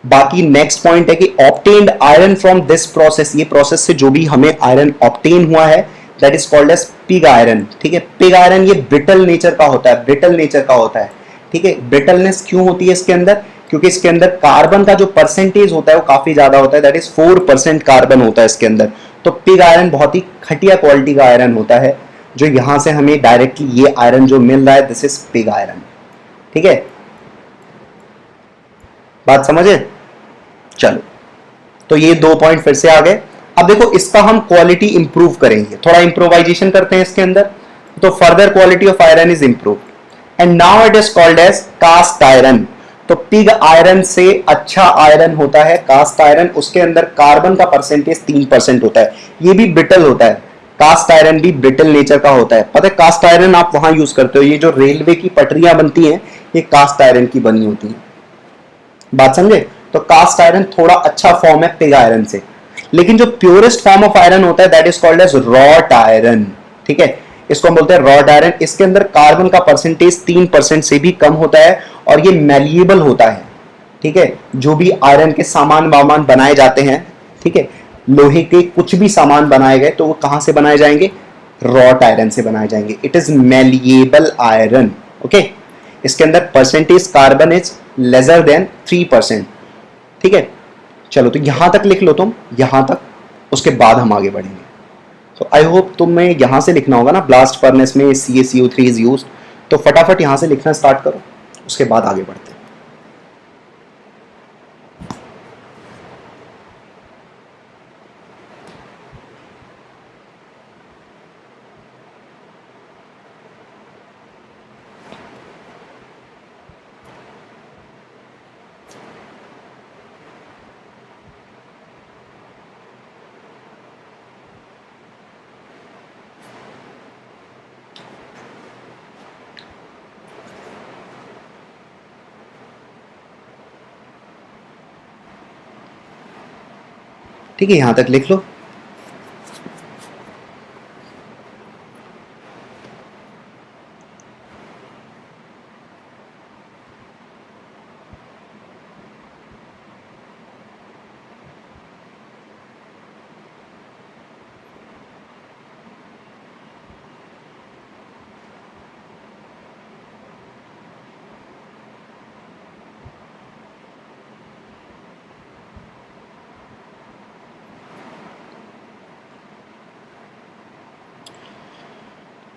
[SPEAKER 1] बाकी नेक्स्ट पॉइंट है कि obtained iron from this process, ये प्रोसेस से जो भी हमें आयरन ऑब्टेन हुआ है that is called as pig iron, ठीक है। पिग आयरन ये ब्रिटल नेचर का होता है, ब्रिटल नेचर का होता है, ठीक है। ब्रिटलनेस क्यों होती है इसके अंदर, क्योंकि इसके अंदर कार्बन का जो परसेंटेज होता है वो काफी ज्यादा होता है, दैट इज 4% कार्बन होता है इसके अंदर। तो पिग आयरन बहुत ही घटिया क्वालिटी का आयरन होता है, जो यहां से हमें डायरेक्टली ये आयरन जो मिल रहा है दिस इज पिग आयरन, ठीक है। बात समझे? चलो, तो ये 2 पॉइंट फिर से आ गए। अब देखो इसका हम क्वालिटी इंप्रूव करेंगे, थोड़ा इंप्रोवाइजेशन करते हैं इसके अंदर, तो further quality of iron is improved and now it is called as cast iron. तो पिग आयरन से अच्छा आयरन होता है कास्ट आयरन, उसके अंदर कार्बन का परसेंटेज 3% होता है, ये भी ब्रिटल होता है, कास्ट आयरन भी ब्रिटल नेचर का होता है। पता है कास्ट आयरन आप वहां यूज करते हो, ये जो रेलवे की पटरियां बनती हैं ये कास्ट आयरन की बनी होती है, बात समझे। तो कास्ट आयरन थोड़ा अच्छा फॉर्म है पिग आयरन से, लेकिन जो प्योरेस्ट फॉर्म ऑफ आयरन होता है that is called as wrought iron, ठीक है, इसको हम बोलते हैं रॉट आयरन। इसके अंदर कार्बन का परसेंटेज 3% से भी कम होता है और ये मैलिएबल होता है, ठीक है। जो भी आयरन के सामान वामान बनाए जाते हैं, ठीक है, लोहे के कुछ भी सामान बनाए गए तो वो कहां से बनाए जाएंगे, रॉट आयरन से बनाए जाएंगे। It is malleable iron, okay. इसके अंदर percentage carbon is lesser than 3%, ठीक है। चलो तो यहां तक लिख लो तुम, यहां तक, उसके बाद हम आगे बढ़ेंगे। तो आई होप तुम्हें यहां से लिखना होगा ना, ब्लास्ट फर्नेस में CaCO3 इज यूज्ड, तो फटाफट यहां से लिखना स्टार्ट करो, उसके बाद आगे बढ़ते हैं। ठीक है, यहां तक लिख लो।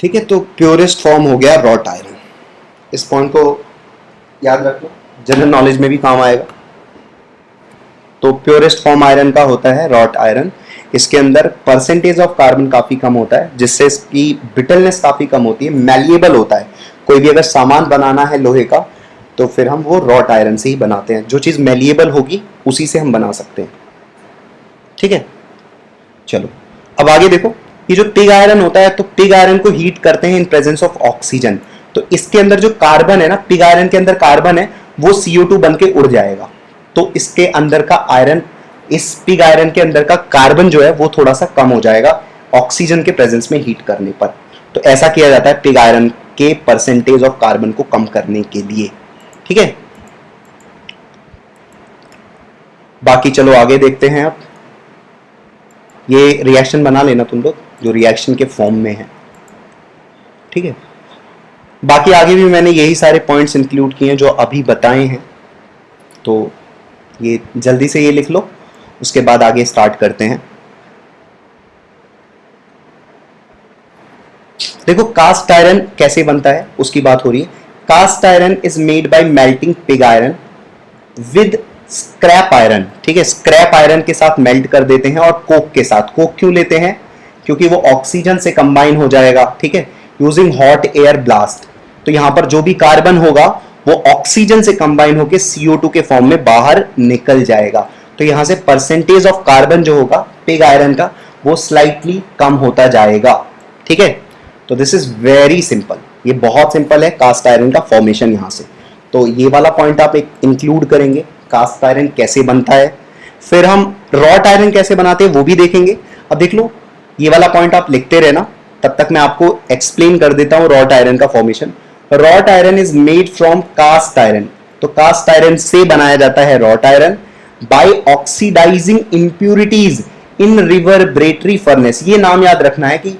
[SPEAKER 1] ठीक है, तो प्योरेस्ट फॉर्म हो गया रॉट आयरन, इस पॉइंट को याद रख लो, जनरल नॉलेज में भी काम आएगा। तो प्योरेस्ट फॉर्म आयरन का होता है रॉट आयरन, इसके अंदर परसेंटेज ऑफ कार्बन काफी कम होता है, जिससे इसकी ब्रिटलनेस काफी कम होती है, मैलिएबल होता है। कोई भी अगर सामान बनाना है लोहे का तो फिर हम वो रॉट आयरन से ही बनाते हैं, जो चीज मैलिएबल होगी उसी से हम बना सकते हैं, ठीक है। चलो अब आगे देखो, ये जो पिग आयरन होता है, तो पिग आयरन को हीट करते हैं इन प्रेजेंस ऑफ ऑक्सीजन, तो इसके अंदर जो कार्बन है ना, पिग आयरन के अंदर कार्बन है, वो CO2 बन के उड़ जाएगा, तो इसके अंदर का आयरन, इस पिग आयरन के अंदर का कार्बन जो है वो थोड़ा सा कम हो जाएगा ऑक्सीजन के प्रेजेंस में हीट करने पर। तो ऐसा किया जाता है पिग आयरन के परसेंटेज ऑफ कार्बन को कम करने के लिए, ठीक है। बाकी चलो आगे देखते हैं। अब ये रिएक्शन बना लेना तुम लोग जो रिएक्शन के फॉर्म में है, ठीक है। बाकी आगे भी मैंने यही सारे पॉइंट्स इंक्लूड किए हैं जो अभी बताए हैं, तो ये जल्दी से ये लिख लो, उसके बाद आगे स्टार्ट करते हैं। देखो कास्ट आयरन कैसे बनता है उसकी बात हो रही है। Cast iron is made by melting pig iron with scrap iron, ठीक है, स्क्रैप आयरन के साथ मेल्ट कर देते हैं और कोक के साथ। कोक क्यों लेते हैं, क्योंकि वो ऑक्सीजन से कंबाइन हो जाएगा, ठीक है, यूजिंग हॉट एयर ब्लास्ट। तो यहां पर जो भी कार्बन होगा वो ऑक्सीजन से कंबाइन होकर CO2 के फॉर्म में बाहर निकल जाएगा, तो यहां से परसेंटेज ऑफ कार्बन जो होगा पिग आयरन का वो स्लाइटली कम होता जाएगा, ठीक है। तो दिस इज वेरी सिंपल, ये बहुत सिंपल है कास्ट आयरन का फॉर्मेशन यहां से। तो ये वाला पॉइंट आप एक इंक्लूड करेंगे, कास्ट आयरन कैसे बनता है, फिर हम रॉट आयरन कैसे बनाते हैं वो भी देखेंगे। अब देख लो, ये वाला पॉइंट आप लिखते रहना, तब तक मैं आपको एक्सप्लेन कर देता हूं रॉट आयरन का formation. Wrought iron is made from cast iron, तो कास्ट आयरन से बनाया जाता है wrought iron by oxidising impurities in reverberatory furnace. ये नाम याद रखना है कि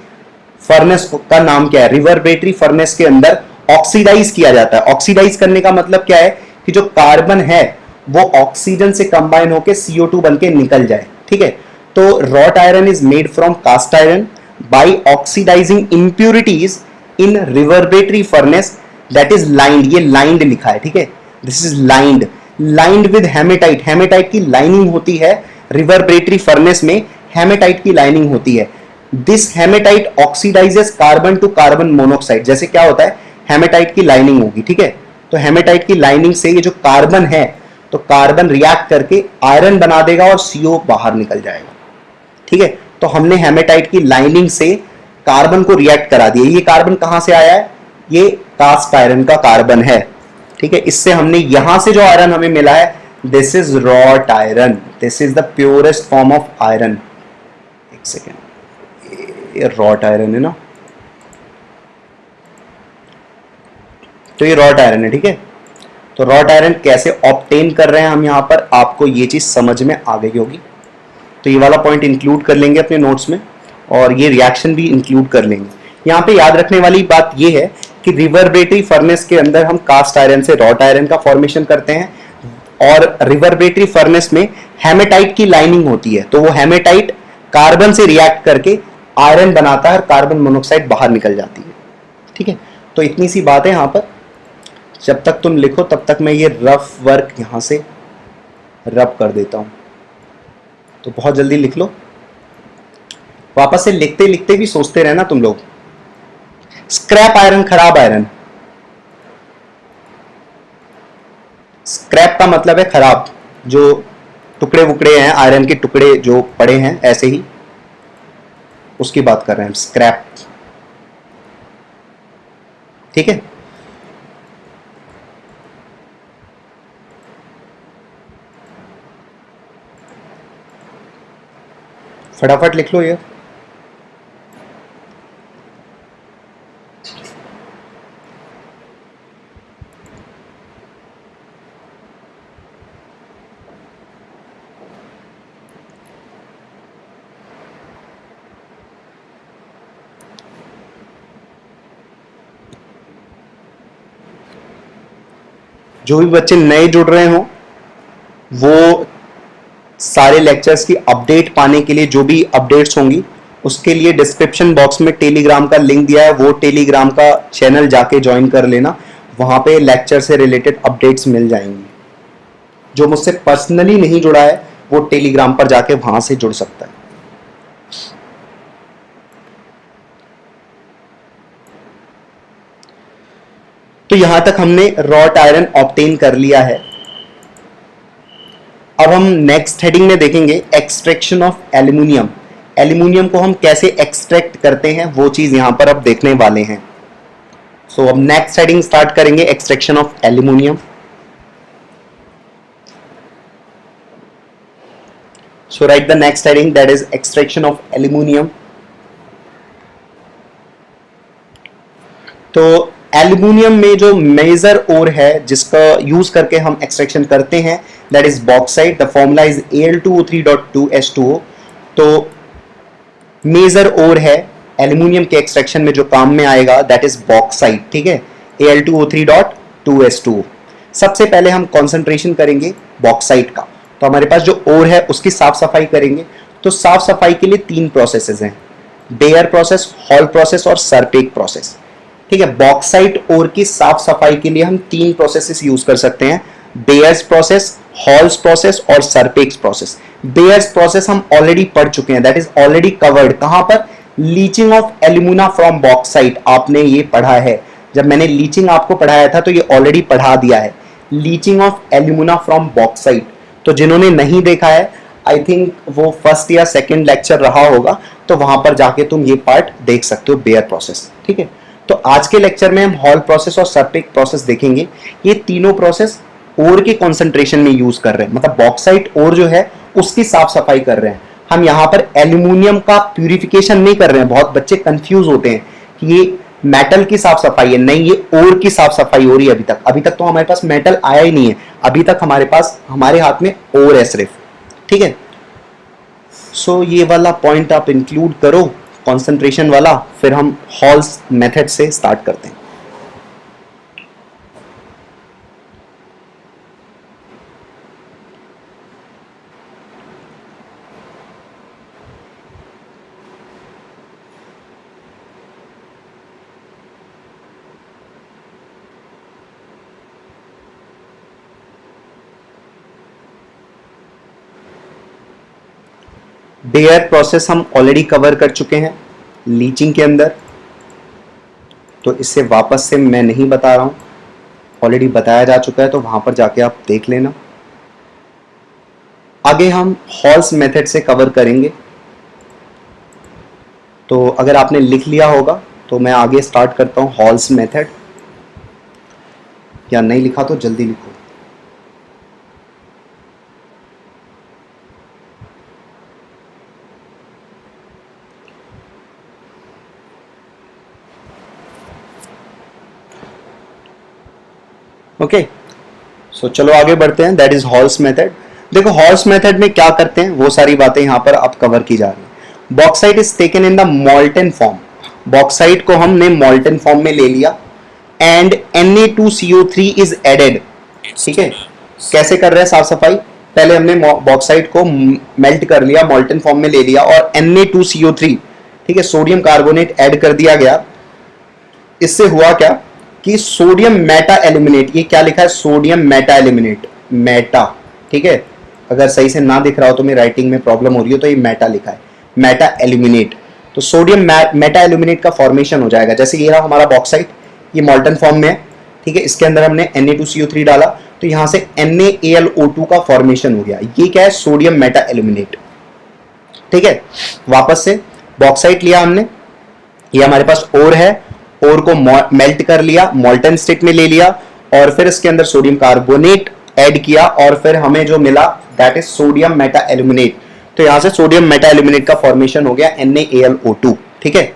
[SPEAKER 1] फर्नेस का नाम क्या है, रिवर्बरेटरी फर्नेस के अंदर ऑक्सीडाइज किया जाता है। ऑक्सीडाइज करने का मतलब क्या है कि जो कार्बन है वो ऑक्सीजन से कंबाइन होकर CO2 बन के निकल जाए, ठीक है। तो wrought iron is made from cast iron by oxidising impurities in reverberatory furnace that is lined, ये लाइंड लिखा है, ठीक है, this is lined, lined with haematite. Haematite की लाइनिंग होती है रिवर्बरेटरी फर्नेस में हेमेटाइट की लाइनिंग होती है। This haematite oxidises carbon to carbon monoxide. जैसे क्या होता है, हेमेटाइट की लाइनिंग होगी, ठीक है, तो हेमेटाइट की लाइनिंग से ये जो कार्बन है, तो कार्बन रिएक्ट करके आयरन बना देगा और CO बाहर निकल जाएगा, ठीक है। तो हमने हेमेटाइट की लाइनिंग से कार्बन को रिएक्ट करा दिया। ये कार्बन कहां से आया है, ये कास्ट आयरन का कार्बन है, ठीक है। इससे हमने यहां से जो आयरन हमें मिला है, this is wrought iron, this is the purest form of iron. एक सेकेंड, ये रॉट आयरन है ना, तो ये रॉट आयरन है, ठीक है। तो रॉट आयरन कैसे ऑब्टेन कर रहे हैं हम यहां पर, आपको ये चीज समझ में आ गई होगी। तो ये वाला पॉइंट इंक्लूड कर लेंगे अपने नोट्स में, और ये रिएक्शन भी इंक्लूड कर लेंगे। यहाँ पे याद रखने वाली बात ये है कि रिवर्बरेटरी फर्नेस के अंदर हम कास्ट आयरन से रॉट आयरन का फॉर्मेशन करते हैं, और रिवर्बरेटरी फर्नेस में हेमेटाइट की लाइनिंग होती है, तो वो हेमेटाइट कार्बन से रिएक्ट करके आयरन बनाता है और कार्बन मोनोऑक्साइड बाहर निकल जाती है, ठीक है। तो इतनी सी बात है यहाँ पर। जब तक तुम लिखो तब तक मैं ये रफ वर्क यहां से रब कर देता हूं, तो बहुत जल्दी लिख लो। वापस से लिखते लिखते भी सोचते रहना तुम लोग। स्क्रैप आयरन, खराब आयरन। स्क्रैप का मतलब है खराब, जो टुकड़े वुकड़े हैं, आयरन के टुकड़े जो पड़े हैं ऐसे ही, उसकी बात कर रहे हैं, स्क्रैप, ठीक है। फटाफट लिख लो ये। जो भी बच्चे नए जुड़ रहे हो, वो सारे लेक्चर्स की अपडेट पाने के लिए, जो भी अपडेट्स होंगी उसके लिए डिस्क्रिप्शन बॉक्स में टेलीग्राम का लिंक दिया है, वो टेलीग्राम का चैनल जाके ज्वाइन कर लेना। वहां पे लेक्चर से रिलेटेड अपडेट्स मिल जाएंगी। जो मुझसे पर्सनली नहीं जुड़ा है वो टेलीग्राम पर जाके वहां से जुड़ सकता है। तो यहां तक हमने रॉट आयरन ऑब्टेन कर लिया है। अब हम नेक्स्ट हेडिंग में देखेंगे एक्सट्रैक्शन ऑफ एल्यूमिनियम। एल्यूमिनियम को हम कैसे एक्सट्रैक्ट करते हैं वो चीज यहां पर अब देखने वाले हैं। सो अब नेक्स्ट हेडिंग स्टार्ट करेंगे, extraction of aluminium. So write the next heading, that is extraction of aluminium. तो एल्यूमिनियम में जो मेजर ओर है जिसका यूज करके हम एक्सट्रैक्शन करते हैं, that is bauxite. The formula is Al2O3.2H2O। तो मेजर ओर है एल्यूमिनियम के एक्सट्रैक्शन में जो काम में आएगा, दैट इज बॉक्साइट, ठीक है, Al2O3.2H2O। सबसे पहले हम कंसंट्रेशन करेंगे बॉक्साइट का। तो हमारे पास जो ओर है उसकी साफ सफाई करेंगे। तो साफ सफाई के लिए 3 प्रोसेसेस हैं, बेयर प्रोसेस, हॉल प्रोसेस और सरपेक प्रोसेस, ठीक है। बॉक्साइट ओर की साफ सफाई के लिए हम 3 प्रोसेसेस यूज कर सकते हैं, बेयर्स प्रोसेस, हॉल्स प्रोसेस और सरपेक्स प्रोसेस। बेयर्स प्रोसेस हम ऑलरेडी पढ़ चुके हैं, दैट इज ऑलरेडी कवर्ड। कहां पर, leaching of alumina from bauxite, आपने ये पढ़ा है। जब मैंने लीचिंग आपको पढ़ाया था तो ये ऑलरेडी पढ़ा दिया है, leaching of alumina from bauxite. तो जिन्होंने नहीं देखा है, आई थिंक वो फर्स्ट या सेकंड लेक्चर रहा होगा, तो वहां पर जाके तुम ये पार्ट देख सकते हो, बेयर प्रोसेस, ठीक है। तो आज के लेक्चर में हम हॉल प्रोसेस और सरपेक प्रोसेस देखेंगे। ये तीनों प्रोसेस ओर के कॉन्सेंट्रेशन में यूज कर रहे हैं, मतलब बॉक्साइट ओर जो है उसकी साफ सफाई कर रहे हैं। हम यहाँ पर एल्यूमिनियम का प्यूरिफिकेशन नहीं कर रहे हैं। बहुत बच्चे कंफ्यूज होते हैं कि ये मेटल की साफ सफाई है, नहीं, ये ओर की साफ सफाई हो रही है। अभी तक तो हमारे पास मेटल आया ही नहीं है, अभी तक हमारे पास, हमारे हाथ में ओर है सिर्फ, ठीक है। सो ये वाला पॉइंट आप इंक्लूड करो, कंसंट्रेशन वाला, फिर हम हॉल्स मेथड से स्टार्ट करते हैं। बेयर प्रोसेस हम ऑलरेडी कवर कर चुके हैं लीचिंग के अंदर, तो इससे वापस से मैं नहीं बता रहा हूं, ऑलरेडी बताया जा चुका है, तो वहां पर जाके आप देख लेना। आगे हम हॉल्स मेथड से कवर करेंगे, तो अगर आपने लिख लिया होगा तो मैं आगे स्टार्ट करता हूं हॉल्स मेथड, या नहीं लिखा तो जल्दी लिखो। ओके, सो चलो आगे बढ़ते हैं। That is halls method. देखो हॉल्स मेथड में क्या करते हैं वो सारी बातें यहां पर अब कवर की जा रही है। Bauxite is taken in the मॉल्टन form, bauxite को हमने मॉल्टन फॉर्म में ले लिया, एंड Na2CO3 इज एडेड। ठीक है, कैसे कर रहे हैं साफ सफाई, पहले हमने बॉक्साइट को मेल्ट कर लिया, मॉल्टन फॉर्म में ले लिया, और Na2CO3, ठीक है, सोडियम कार्बोनेट ऐड कर दिया गया। इससे हुआ क्या कि सोडियम मेटा एल्यूमिनेट, ये क्या लिखा है, सोडियम मेटा एल्यूमिनेट, मेटा, ठीक है, अगर सही से ना दिख रहा हो तो मेरी राइटिंग में प्रॉब्लम हो रही हो, तो ये मेटा लिखा है, मेटा एल्यूमिनेट। तो सोडियम मेटा एल्यूमिनेट का फॉर्मेशन हो जाएगा। जैसे ये रहा हमारा बॉक्साइट, ये मॉल्टन फॉर्म में है, ठीक है, इसके अंदर हमने Na2CO3 डाला, तो यहां से NaAlO2 का फॉर्मेशन हो गया। ये क्या है, सोडियम मेटा एल्यूमिनेट। ठीक है, वापस से बॉक्साइट लिया हमने, ये हमारे पास ओर है, ओर को मेल्ट कर लिया, मॉल्टन स्टेट में ले लिया, और फिर इसके अंदर सोडियम कार्बोनेट ऐड किया, और फिर हमें जो मिला that is sodium Meta aluminate. तो यहां से सोडियम मेटा एल्यूमिनेट का फॉर्मेशन हो गया NaAlO2। ठीक है,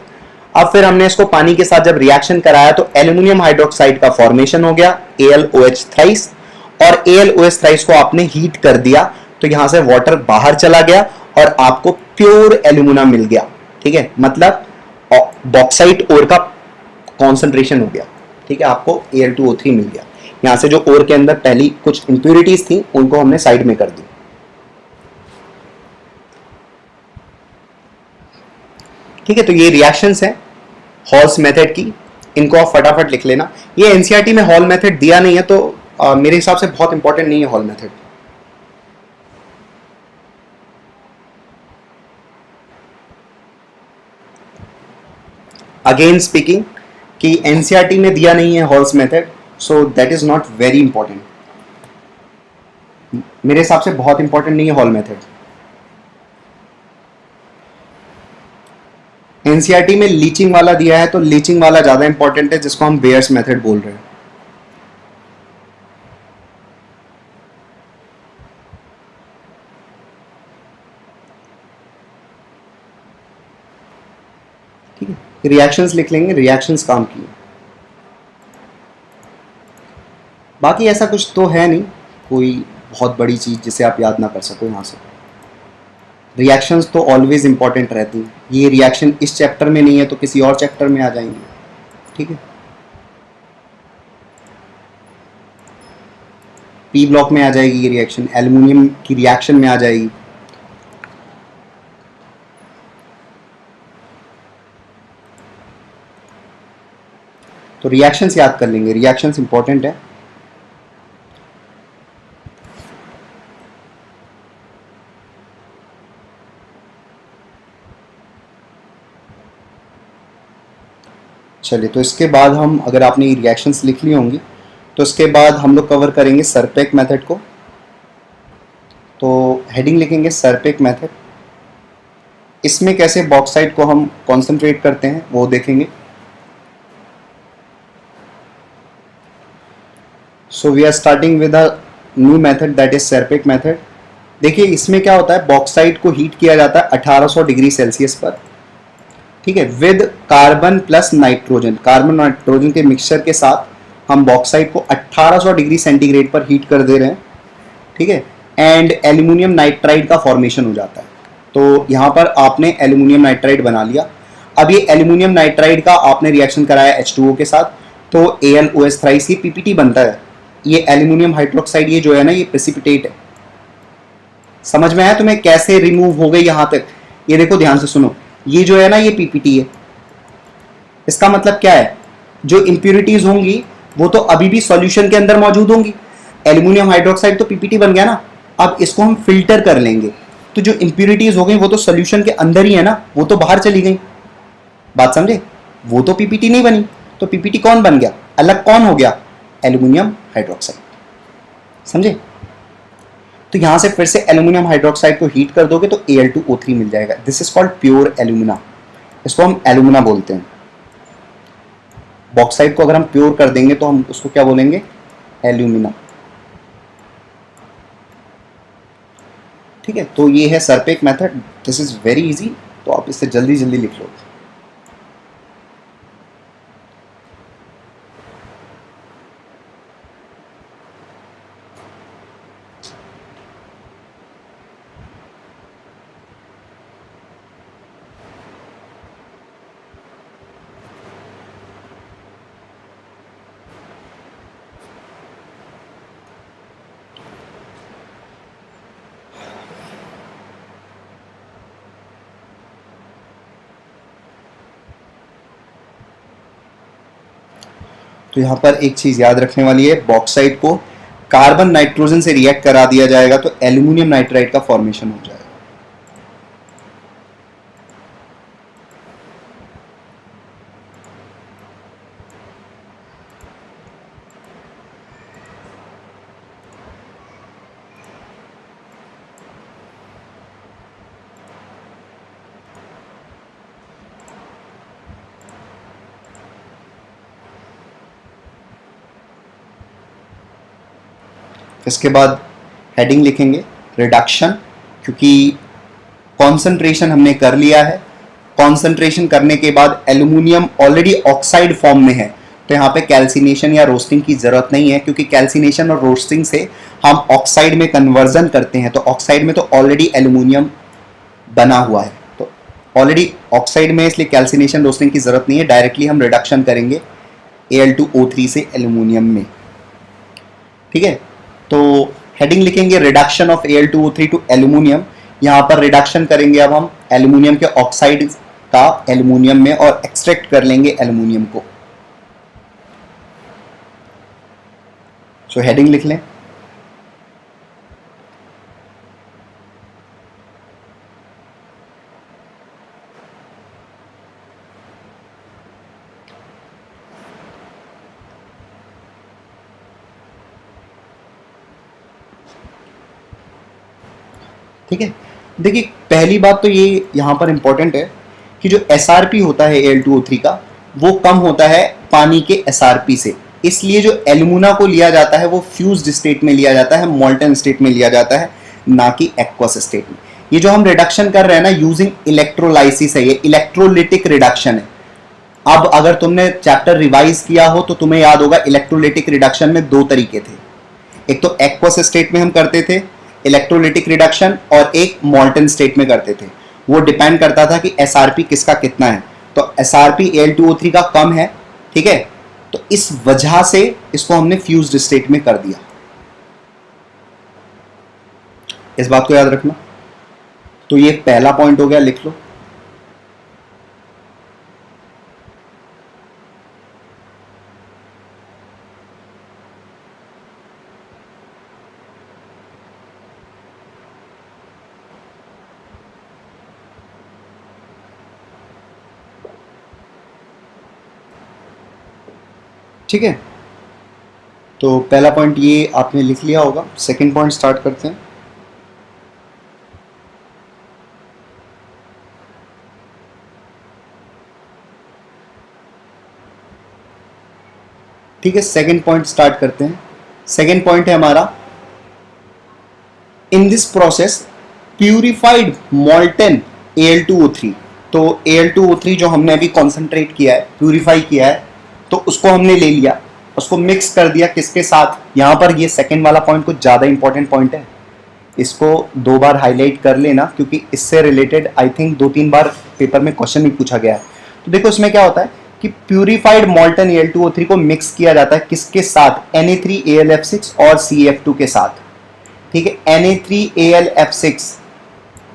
[SPEAKER 1] अब फिर हमने इसको पानी के साथ जब रिएक्शन कराया तो एल्यूमिनियम हाइड्रोक्साइड का फॉर्मेशन हो गया AlOH थ्राइस, और AlOH थ्राइस को आपने हीट कर दिया, तो यहां से वाटर बाहर चला गया और आपको प्योर एल्यूमिना मिल गया। ठीक है, मतलब बॉक्साइट ओर का कॉन्सेंट्रेशन हो गया। ठीक है, आपको Al2O3 मिल गया। यहां से जो ओर के अंदर पहली कुछ इंप्यूरिटीज थी उनको हमने साइड में कर दी। ठीक है, तो ये रिएक्शंस हैं हॉल्स मेथड की, इनको आप फटाफट लिख लेना। ये एनसीईआरटी में हॉल मेथड दिया नहीं है, तो मेरे हिसाब से बहुत इंपॉर्टेंट नहीं है हॉल मेथड। अगेन स्पीकिंग कि एनसीईआरटी में दिया नहीं है halls method, so that is not very important. मेरे हिसाब से बहुत इंपॉर्टेंट नहीं है हॉल मेथड। एनसीईआरटी में लीचिंग वाला दिया है, तो लीचिंग वाला ज्यादा इंपॉर्टेंट है, जिसको हम बेयर्स मेथड बोल रहे हैं। ठीक है, रिएक्शंस लिख लेंगे, रिएक्शंस काम की। बाकी ऐसा कुछ तो है नहीं कोई बहुत बड़ी चीज जिसे आप याद ना कर सको यहां से। रिएक्शंस तो ऑलवेज इंपॉर्टेंट रहती हैं। ये रिएक्शन इस चैप्टर में नहीं है तो किसी और चैप्टर में आ जाएंगे। ठीक है, पी ब्लॉक में आ जाएगी ये रिएक्शन, एल्युमिनियम की रिएक्शन में आ जाएगी। तो रिएक्शंस याद कर लेंगे, रिएक्शंस इंपॉर्टेंट है। चलिए, तो इसके बाद हम, अगर आपने ये रिएक्शंस लिख ली होंगी, तो इसके बाद हम लोग कवर करेंगे सरपेक मेथड को। तो हेडिंग लिखेंगे सरपेक मेथड। इसमें कैसे बॉक्साइट को हम कॉन्सेंट्रेट करते हैं वो देखेंगे। So we are starting with a new method that is Serpeck method. देखिए इसमें क्या होता है, बॉक्साइट को हीट किया जाता है 1800 डिग्री सेल्सियस पर। ठीक है, with carbon plus nitrogen, carbon nitrogen के मिक्सचर के साथ हम बॉक्साइट को 1800 डिग्री सेंटीग्रेड पर हीट कर दे रहे हैं। ठीक है, एंड एल्यूमिनियम नाइट्राइड का फॉर्मेशन हो जाता है। तो यहाँ पर आपने एल्यूमिनियम नाइट्राइड बना लिया। अब ये एल्यूमिनियम नाइट्राइड का आपने रिएक्शन कराया H2O के साथ, तो AlOH थ्राइस, ये PPT बनता है। ये एल्यूमिनियम हाइड्रोक्साइड ये जो है ना, ये प्रेसिपिटेट है। समझ में आया तुम्हें कैसे रिमूव हो गई यहां तक? ये देखो ध्यान से सुनो, ये जो है ना ये PPT है। इसका मतलब क्या है, जो इंप्यूरिटीज होंगी वो तो अभी भी सॉल्यूशन के अंदर मौजूद होंगी। एल्यूमिनियम हाइड्रोक्साइड तो PPT बन गया ना। अब इसको हम फिल्टर कर लेंगे। तो जो इंप्यूरिटीज हो गई वो तो सोल्यूशन के अंदर ही है ना, वो तो बाहर चली गई। बात समझे? वो तो पीपीटी नहीं बनी, तो पीपीटी कौन बन गया? अलग कौन हो गया? Aluminium hydroxide. समझे? तो यहां से फिर से एल्यूमिनियम हाइड्रोक्साइड को हीट कर दोगे तो Al2O3 मिल जाएगा। This is called pure alumina. इसको हम एल्यूमिना बोलते हैं। बॉक्साइड को अगर हम प्योर कर देंगे तो हम उसको क्या बोलेंगे? एल्यूमिना। ठीक है, तो ये है Serpeck method. This is very easy, तो आप इससे जल्दी जल्दी लिख लो। तो यहां पर एक चीज याद रखने वाली है, बॉक्साइड को कार्बन नाइट्रोजन से रिएक्ट करा दिया जाएगा तो एल्यूमिनियम नाइट्राइड का फॉर्मेशन हो जाएगा। इसके बाद हेडिंग लिखेंगे रिडक्शन, क्योंकि कॉन्सेंट्रेशन हमने कर लिया है। कॉन्सेंट्रेशन करने के बाद एल्यूमिनियम ऑलरेडी ऑक्साइड फॉर्म में है, तो यहाँ पे कैल्सिनेशन या रोस्टिंग की जरूरत नहीं है, क्योंकि कैल्सिनेशन और रोस्टिंग से हम ऑक्साइड में कन्वर्जन करते हैं। तो ऑक्साइड में तो ऑलरेडी एल्यूमिनियम बना हुआ है, तो ऑलरेडी ऑक्साइड में, इसलिए कैल्सिनेशन रोस्टिंग की जरूरत नहीं है। डायरेक्टली हम रिडक्शन करेंगे Al2O3 से एल्यूमिनियम में। ठीक है, तो हेडिंग लिखेंगे reduction of Al2O3 to aluminium. यहां पर रिडक्शन करेंगे अब हम एल्यूमिनियम के ऑक्साइड का एल्यूमिनियम में और एक्सट्रैक्ट कर लेंगे एल्यूमिनियम को। सो हेडिंग लिख लें। ठीक है, देखिए पहली बात तो ये यहां पर इंपॉर्टेंट है कि जो SRP होता है Al2O3 का, वो कम होता है पानी के SRP से। इसलिए जो एल्यूमिना को लिया जाता है वो फ्यूज्ड स्टेट में लिया जाता है, मोल्टन स्टेट में लिया जाता है, ना कि एक्वस स्टेट में। ये जो हम रिडक्शन कर रहे हैं ना यूजिंग इलेक्ट्रोलाइसिस है, ये इलेक्ट्रोलिटिक रिडक्शन है। अब अगर तुमने चैप्टर रिवाइज किया हो तो तुम्हें याद होगा इलेक्ट्रोलिटिक रिडक्शन में दो तरीके थे। एक तो एक्वस स्टेट में हम करते थे इलेक्ट्रोलिटिक रिडक्शन, और एक मोल्टन स्टेट में करते थे। वो डिपेंड करता था कि SRP किसका कितना है। तो SRP Al2O3 का कम है, ठीक है, तो इस वजह से इसको हमने फ्यूज्ड स्टेट में कर दिया। इस बात को याद रखना। तो ये पहला पॉइंट हो गया, लिख लो। ठीक है, तो पहला पॉइंट ये आपने लिख लिया होगा। सेकंड पॉइंट स्टार्ट करते हैं। ठीक है, सेकंड पॉइंट स्टार्ट करते हैं। सेकंड पॉइंट है हमारा, in this process purified molten Al2O3। तो Al2O3 जो हमने अभी कॉन्सेंट्रेट किया है, प्यूरिफाई किया है, तो उसको हमने ले लिया, उसको मिक्स कर दिया किसके साथ? यहां पर ये सेकंड वाला पॉइंट कुछ ज्यादा इंपॉर्टेंट पॉइंट है, इसको दो बार हाईलाइट कर लेना, क्योंकि इससे related I think 2-3 bar paper में क्वेश्चन भी पूछा गया है। तो देखो इसमें क्या होता है कि प्यूरिफाइड मोल्टन Al2O3 को मिक्स किया जाता है किसके साथ? Na3AlF6 और CF2 के साथ। ठीक है, Na3AlF6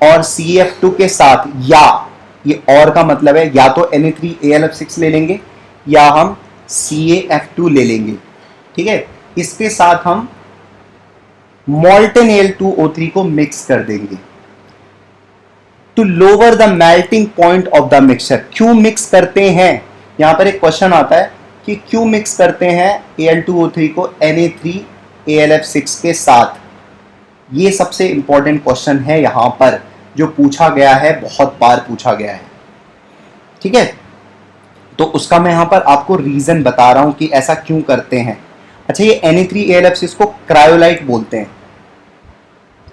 [SPEAKER 1] और CF2 के साथ, या ये और का मतलब है या तो Na3AlF6 ले लेंगे या हम CaF2 ले लेंगे। ठीक है, इसके साथ हम मोल्टन Al2O3 को मिक्स कर देंगे। To lower the melting point of the mixture. क्यों मिक्स करते हैं, यहां पर एक क्वेश्चन आता है कि क्यों मिक्स करते हैं Al2O3 को Na3AlF6 के साथ। ये सबसे इंपॉर्टेंट क्वेश्चन है यहां पर, जो पूछा गया है, बहुत बार पूछा गया है। ठीक है, तो उसका मैं यहां पर आपको रीजन बता रहा हूं कि ऐसा क्यों करते हैं। अच्छा, ये Na3AlF6 को क्रायोलाइट बोलते हैं।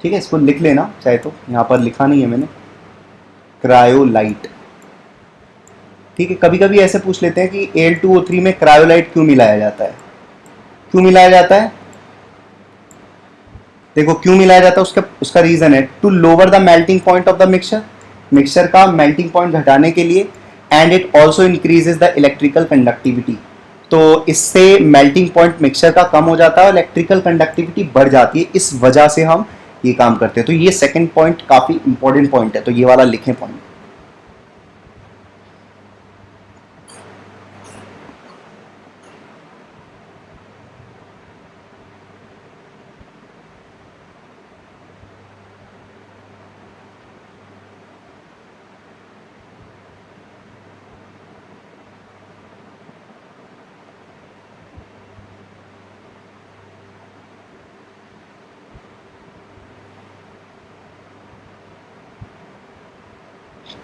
[SPEAKER 1] ठीक है, इसको लिख लेना चाहे तो, यहां पर लिखा नहीं है मैंने, क्रायोलाइट। ठीक है, कभी कभी ऐसे पूछ लेते हैं कि Al2O3 में क्रायोलाइट क्यों मिलाया जाता है। क्यों मिलाया जाता है, देखो क्यों मिलाया जाता है, उसका उसका रीजन है to lower the melting point of the mixture, mixture का मेल्टिंग पॉइंट घटाने के लिए, and it also increases the electrical conductivity. तो इससे मेल्टिंग पॉइंट मिक्सचर का कम हो जाता है और इलेक्ट्रिकल कंडक्टिविटी बढ़ जाती है, इस वजह से हम ये काम करते हैं। तो ये सेकंड पॉइंट काफी इंपॉर्टेंट पॉइंट है, तो ये वाला लिखें पॉइंट।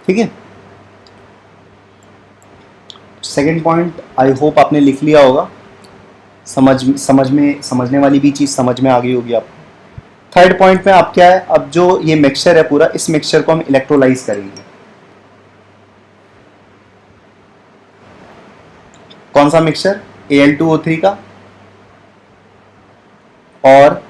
[SPEAKER 1] ठीक है, सेकंड पॉइंट आई होप आपने लिख लिया होगा, समझने वाली भी चीज समझ में आ गई होगी आपको। थर्ड पॉइंट में आप क्या है, अब जो ये मिक्सचर है पूरा, इस मिक्सचर को हम इलेक्ट्रोलाइज करेंगे। कौन सा मिक्सचर, Al2O3 का और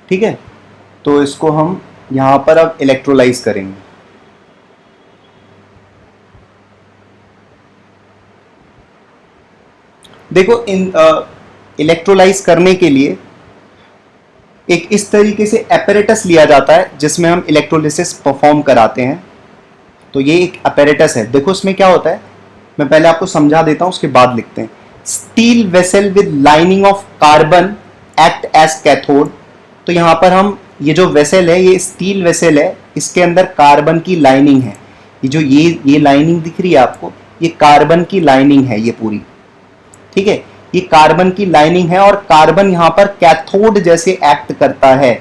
[SPEAKER 1] ठीक है, तो इसको हम यहां पर अब इलेक्ट्रोलाइज करेंगे। देखो इन इलेक्ट्रोलाइज करने के लिए एक इस तरीके से एपरेटस लिया जाता है जिसमें हम इलेक्ट्रोलिसिस परफॉर्म कराते हैं। तो ये एक एपरेटस है, देखो इसमें क्या होता है, मैं पहले आपको समझा देता हूं उसके बाद लिखते हैं। Steel vessel with lining of carbon act as cathode. तो यहां पर हम ये जो वेसल है, ये स्टील वेसल है, इसके अंदर कार्बन की लाइनिंग है। ये जो ये लाइनिंग दिख रही है आपको, ये कार्बन की लाइनिंग है ये पूरी। ठीक है, ये कार्बन की लाइनिंग है और कार्बन यहां पर कैथोड जैसे एक्ट करता है।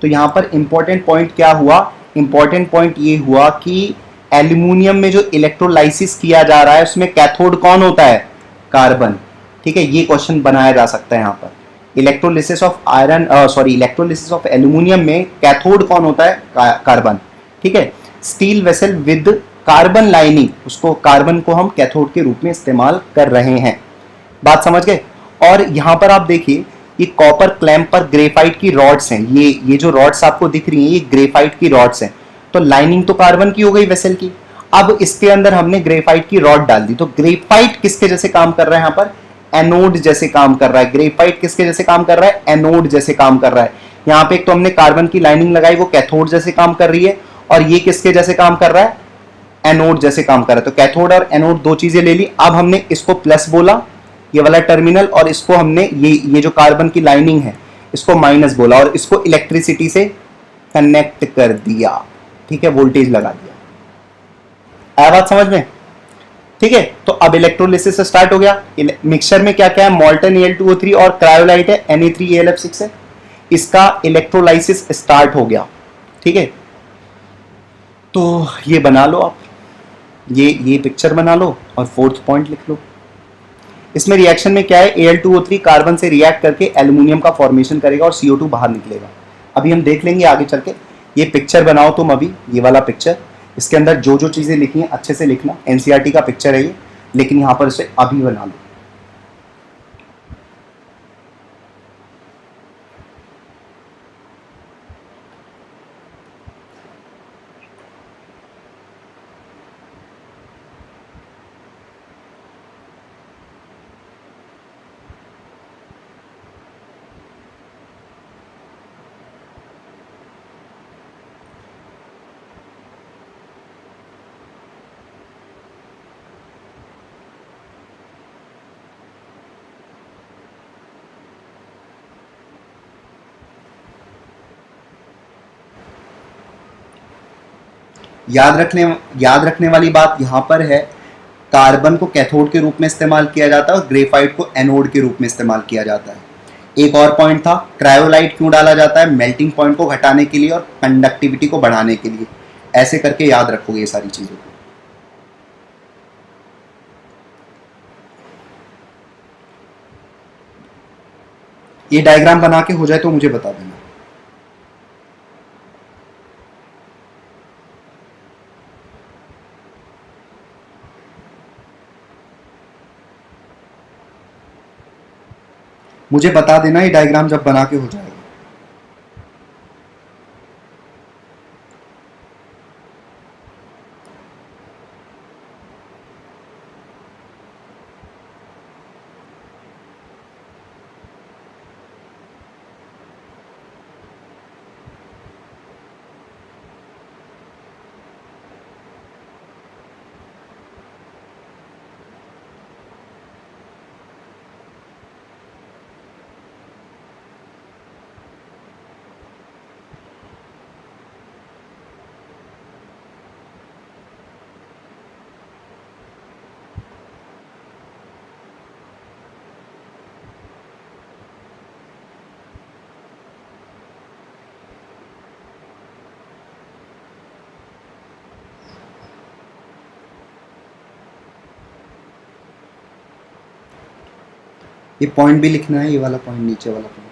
[SPEAKER 1] तो यहां पर इंपॉर्टेंट पॉइंट क्या हुआ, इंपॉर्टेंट पॉइंट ये हुआ कि एल्यूमिनियम में जो इलेक्ट्रोलाइसिस किया जा रहा है उसमें कैथोड कौन होता है, कार्बन। ठीक है, ये क्वेश्चन बनाया जा सकता है यहां पर। Electrolysis of iron, sorry, electrolysis of aluminium में कैथोड कौन होता है, कार्बन। ठीक है, steel vessel with carbon lining, उसको कार्बन को हम कैथोड के रूप में इस्तेमाल कर रहे हैं। बात समझ गए। और यहां पर आप देखिए, ये कॉपर क्लैंप पर ग्रेफाइट की रॉड्स हैं, ये जो रॉड्स आपको दिख रही हैं ये ग्रेफाइट की रॉड्स हैं। तो लाइनिंग तो कार्बन की हो गई वेसल की, अब इसके अंदर हमने ग्रेफाइट की रॉड डाल दी। तो ग्रेफाइट किसके जैसे काम कर रहा है, यहां पर एनोड जैसे काम कर रहा है। ग्रेफाइट किसके जैसे काम कर रहा है, एनोड जैसे काम कर रहा है। यहां पे एक तो हमने कार्बन की लाइनिंग लगाई, वो कैथोड जैसे काम कर रही है, और ये किसके जैसे काम कर रहा है, एनोड जैसे काम कर रहा है। तो कैथोड और एनोड दो चीजें ले ली। अब हमने इसको प्लस बोला, ये वाला टर्मिनल, और इसको हमने ये जो कार्बन की लाइनिंग है इसको माइनस बोला, और इसको इलेक्ट्रिसिटी से कनेक्ट कर दिया। ठीक है, वोल्टेज लगा दिया। आया बात समझ में। ठीक है, तो अब इलेक्ट्रोलिसिस स्टार्ट हो गया। मिक्सचर में क्या क्या है, मोल्टन Al2O3 और क्रायोलाइट है, Na3AlF6 है। इसका इलेक्ट्रोलाइसिस स्टार्ट हो गया। ठीक है, तो ये बना लो आप, ये पिक्चर बना लो और फोर्थ पॉइंट लिख लो। इसमें रिएक्शन में क्या है, Al2O3 कार्बन से रिएक्ट करके एल्यूमिनियम का फॉर्मेशन करेगा और CO2 बाहर निकलेगा। अभी हम देख लेंगे आगे चल के। ये पिक्चर बनाओ तुम अभी, ये वाला पिक्चर, इसके अंदर जो जो चीजें लिखी हैं अच्छे से लिखना। एनसीईआरटी का पिक्चर है ये, लेकिन यहां पर इसे अभी बना लो। याद रखने वाली बात यहाँ पर है, कार्बन को कैथोड के रूप में इस्तेमाल किया जाता है और ग्रेफाइट को एनोड के रूप में इस्तेमाल किया जाता है। एक और पॉइंट था, क्रायोलाइट क्यों डाला जाता है? मेल्टिंग पॉइंट को घटाने के लिए और कंडक्टिविटी को बढ़ाने के लिए। ऐसे करके याद रखोगे ये सारी चीजों को। ये डायग्राम बना के हो जाए तो मुझे बता देना। मुझे बता देना ये डायग्राम जब बना के हो जाएगा। ये पॉइंट भी लिखना है, ये वाला पॉइंट, नीचे वाला पॉइंट।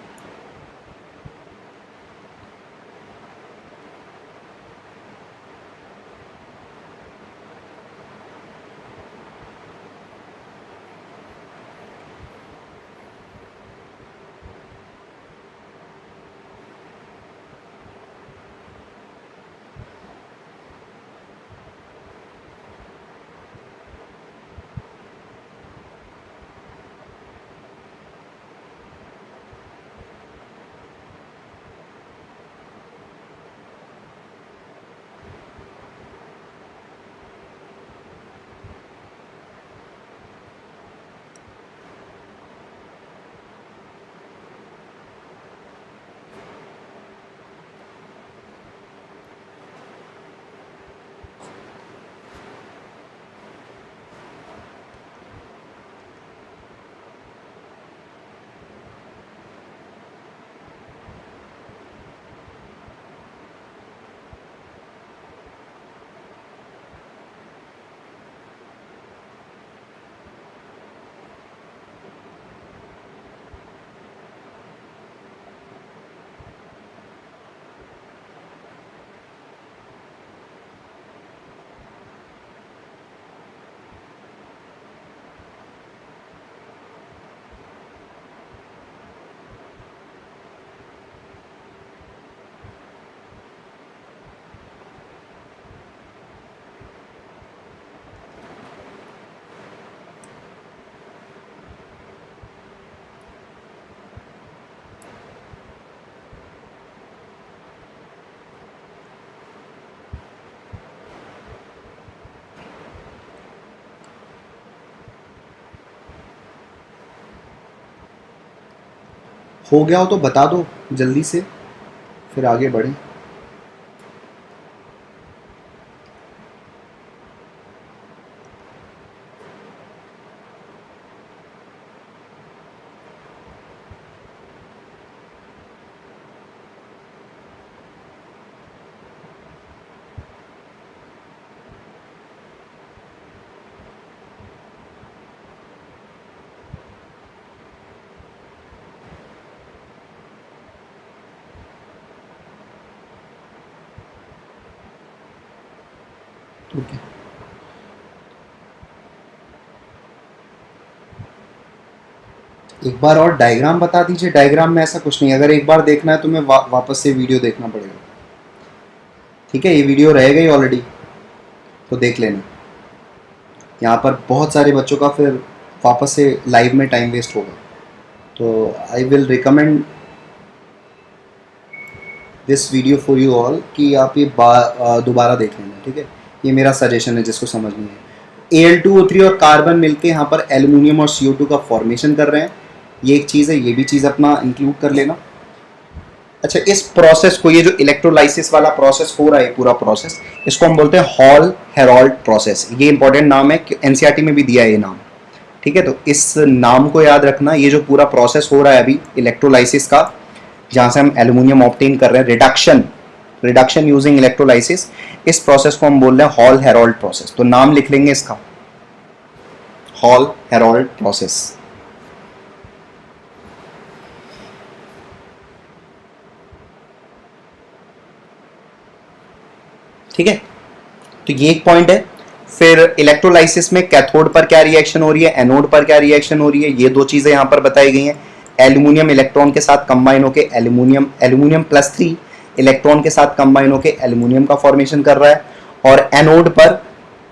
[SPEAKER 1] हो गया हो तो बता दो जल्दी से, फिर आगे बढ़ें। ओके, एक बार और डायग्राम बता दीजिए। डायग्राम में ऐसा कुछ नहीं, अगर एक बार देखना है तो मैं वापस से वीडियो देखना पड़ेगा। ठीक है, ये वीडियो रहेगा ही ऑलरेडी, तो देख लेना। यहाँ पर बहुत सारे बच्चों का फिर वापस से लाइव में टाइम वेस्ट होगा, तो I will recommend this video for you all कि आप ये दोबारा देख लेना। ठीक है, ये मेरा सजेशन है जिसको समझनी है। Al2O3 और कार्बन मिलके यहाँ पर एल्यूमिनियम और CO2 का फॉर्मेशन कर रहे हैं, ये एक चीज़ है, ये भी चीज़ अपना इंक्लूड कर लेना। अच्छा, इस प्रोसेस को, ये जो इलेक्ट्रोलाइसिस वाला प्रोसेस हो रहा है पूरा प्रोसेस, इसको हम बोलते हैं हॉल हेरोल्ड प्रोसेस। ये इंपॉर्टेंट नाम है, एनसीईआरटी में भी दिया है ये नाम। ठीक है, तो इस नाम को याद रखना। ये जो पूरा प्रोसेस हो रहा है अभी इलेक्ट्रोलाइसिस का, जहां से हम एल्यूमिनियम ऑब्टेन कर रहे हैं, रिडक्शन यूजिंग इलेक्ट्रोलाइसिस, इस प्रोसेस को हम बोल रहे हैं हॉल हेरोल्ड प्रोसेस। तो नाम लिख लेंगे इसका, हॉल हेरोल्ड प्रोसेस। ठीक है, तो ये एक पॉइंट है। फिर इलेक्ट्रोलाइसिस में कैथोड पर क्या रिएक्शन हो रही है, एनोड पर क्या रिएक्शन हो रही है, ये दो चीजें यहां पर बताई गई हैं। एल्यूमिनियम इलेक्ट्रॉन के साथ कंबाइन होकर एल्यूमिनियम +3 इलेक्ट्रॉन के साथ कंबाइन होकर एल्यूमिनियम का फॉर्मेशन कर रहा है, और एनोड पर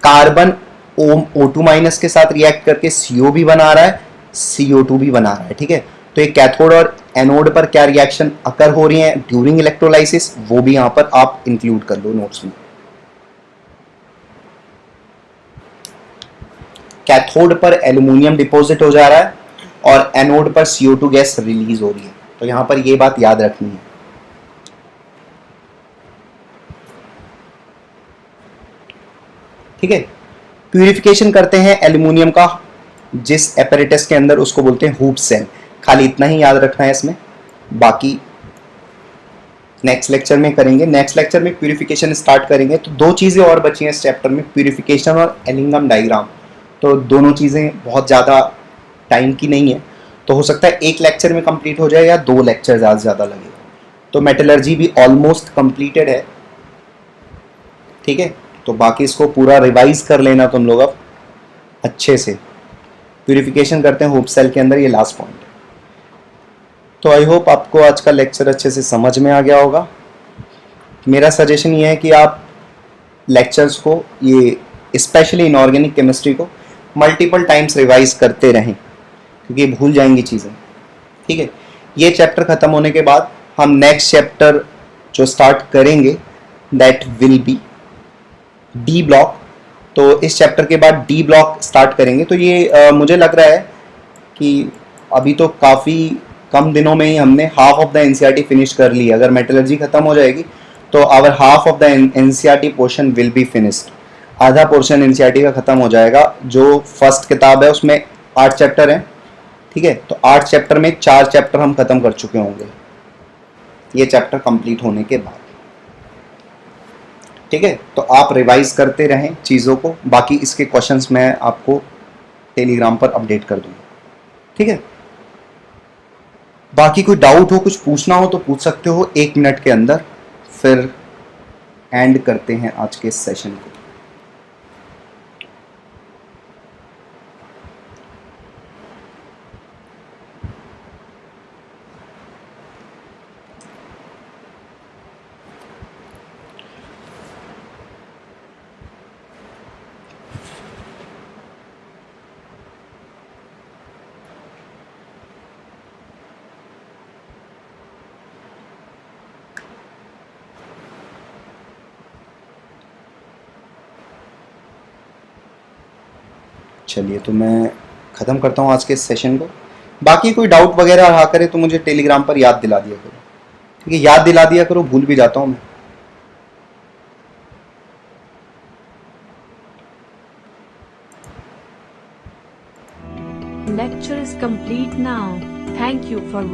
[SPEAKER 1] कार्बन O2- के साथ रिएक्ट करके CO भी बना रहा है, CO2 भी बना रहा है। ठीक है, तो ये कैथोड और एनोड पर क्या रिएक्शन अकर हो रही है ड्यूरिंग इलेक्ट्रोलाइसिस, वो भी यहां पर आप इंक्लूड कर लो नोट्स में। कैथोड पर एल्यूमिनियम डिपॉजिट हो जा रहा है और एनोड पर CO2 गैस रिलीज हो रही है। तो यहां पर यह बात याद रखनी है। ठीक है, प्यूरिफिकेशन करते हैं एल्यूमिनियम का जिस एपरेटस के अंदर, उसको बोलते हैं हूप सेल। खाली इतना ही याद रखना है इसमें, बाकी नेक्स्ट लेक्चर में करेंगे। नेक्स्ट लेक्चर में प्यूरिफिकेशन स्टार्ट करेंगे। तो दो चीजें और बची हैं इस चैप्टर में, प्यूरिफिकेशन और एलिंगम डायग्राम। तो दोनों चीजें बहुत ज़्यादा टाइम की नहीं है, तो हो सकता है एक लेक्चर में कंप्लीट हो जाए या 2 लेक्चर ज़्यादा से ज़्यादा लगे। तो मेटलर्जी भी ऑलमोस्ट कंप्लीटेड है। ठीक है, तो बाकी इसको पूरा रिवाइज कर लेना तुम लोग अब अच्छे से। प्यूरिफिकेशन करते हैं होप सेल के अंदर, ये लास्ट पॉइंट है। तो आई होप आपको आज का लेक्चर अच्छे से समझ में आ गया होगा। मेरा सजेशन ये है कि आप लेक्चर्स को, ये स्पेशली इनऑर्गेनिक केमिस्ट्री को, मल्टीपल टाइम्स रिवाइज करते रहें, क्योंकि भूल जाएंगी चीज़ें। ठीक है, ये चैप्टर ख़त्म होने के बाद हम नेक्स्ट चैप्टर जो स्टार्ट करेंगे that will be D block. तो इस चैप्टर के बाद डी ब्लॉक स्टार्ट करेंगे। तो ये मुझे लग रहा है कि अभी तो काफ़ी कम दिनों में ही हमने half of the NCERT finish कर ली। अगर मेटलर्जी खत्म हो जाएगी तो our half of the NCERT portion will be finished. आधा पोर्शन एनसीईआरटी का खत्म हो जाएगा। जो फर्स्ट किताब है उसमें 8 चैप्टर हैं। ठीक है, तो 8 चैप्टर में 4 चैप्टर हम खत्म कर चुके होंगे ये चैप्टर कंप्लीट होने के बाद। ठीक है, तो आप रिवाइज करते रहें चीज़ों को। बाकी इसके क्वेश्चंस मैं आपको टेलीग्राम पर अपडेट कर दूंगा। ठीक है, बाकी कोई डाउट हो, कुछ पूछना हो तो पूछ सकते हो 1 मिनट के अंदर। फिर एंड करते हैं आज के सेशन को। चलिए, तो मैं ख़त्म करता हूँ आज के सेशन को। बाकी कोई डाउट वगैरह रहा करे तो मुझे टेलीग्राम पर याद दिला दिया करो। ठीक है, याद दिला दिया करो, भूल भी जाता हूँ मैं।
[SPEAKER 2] Lecture is complete now. Thank you for watching.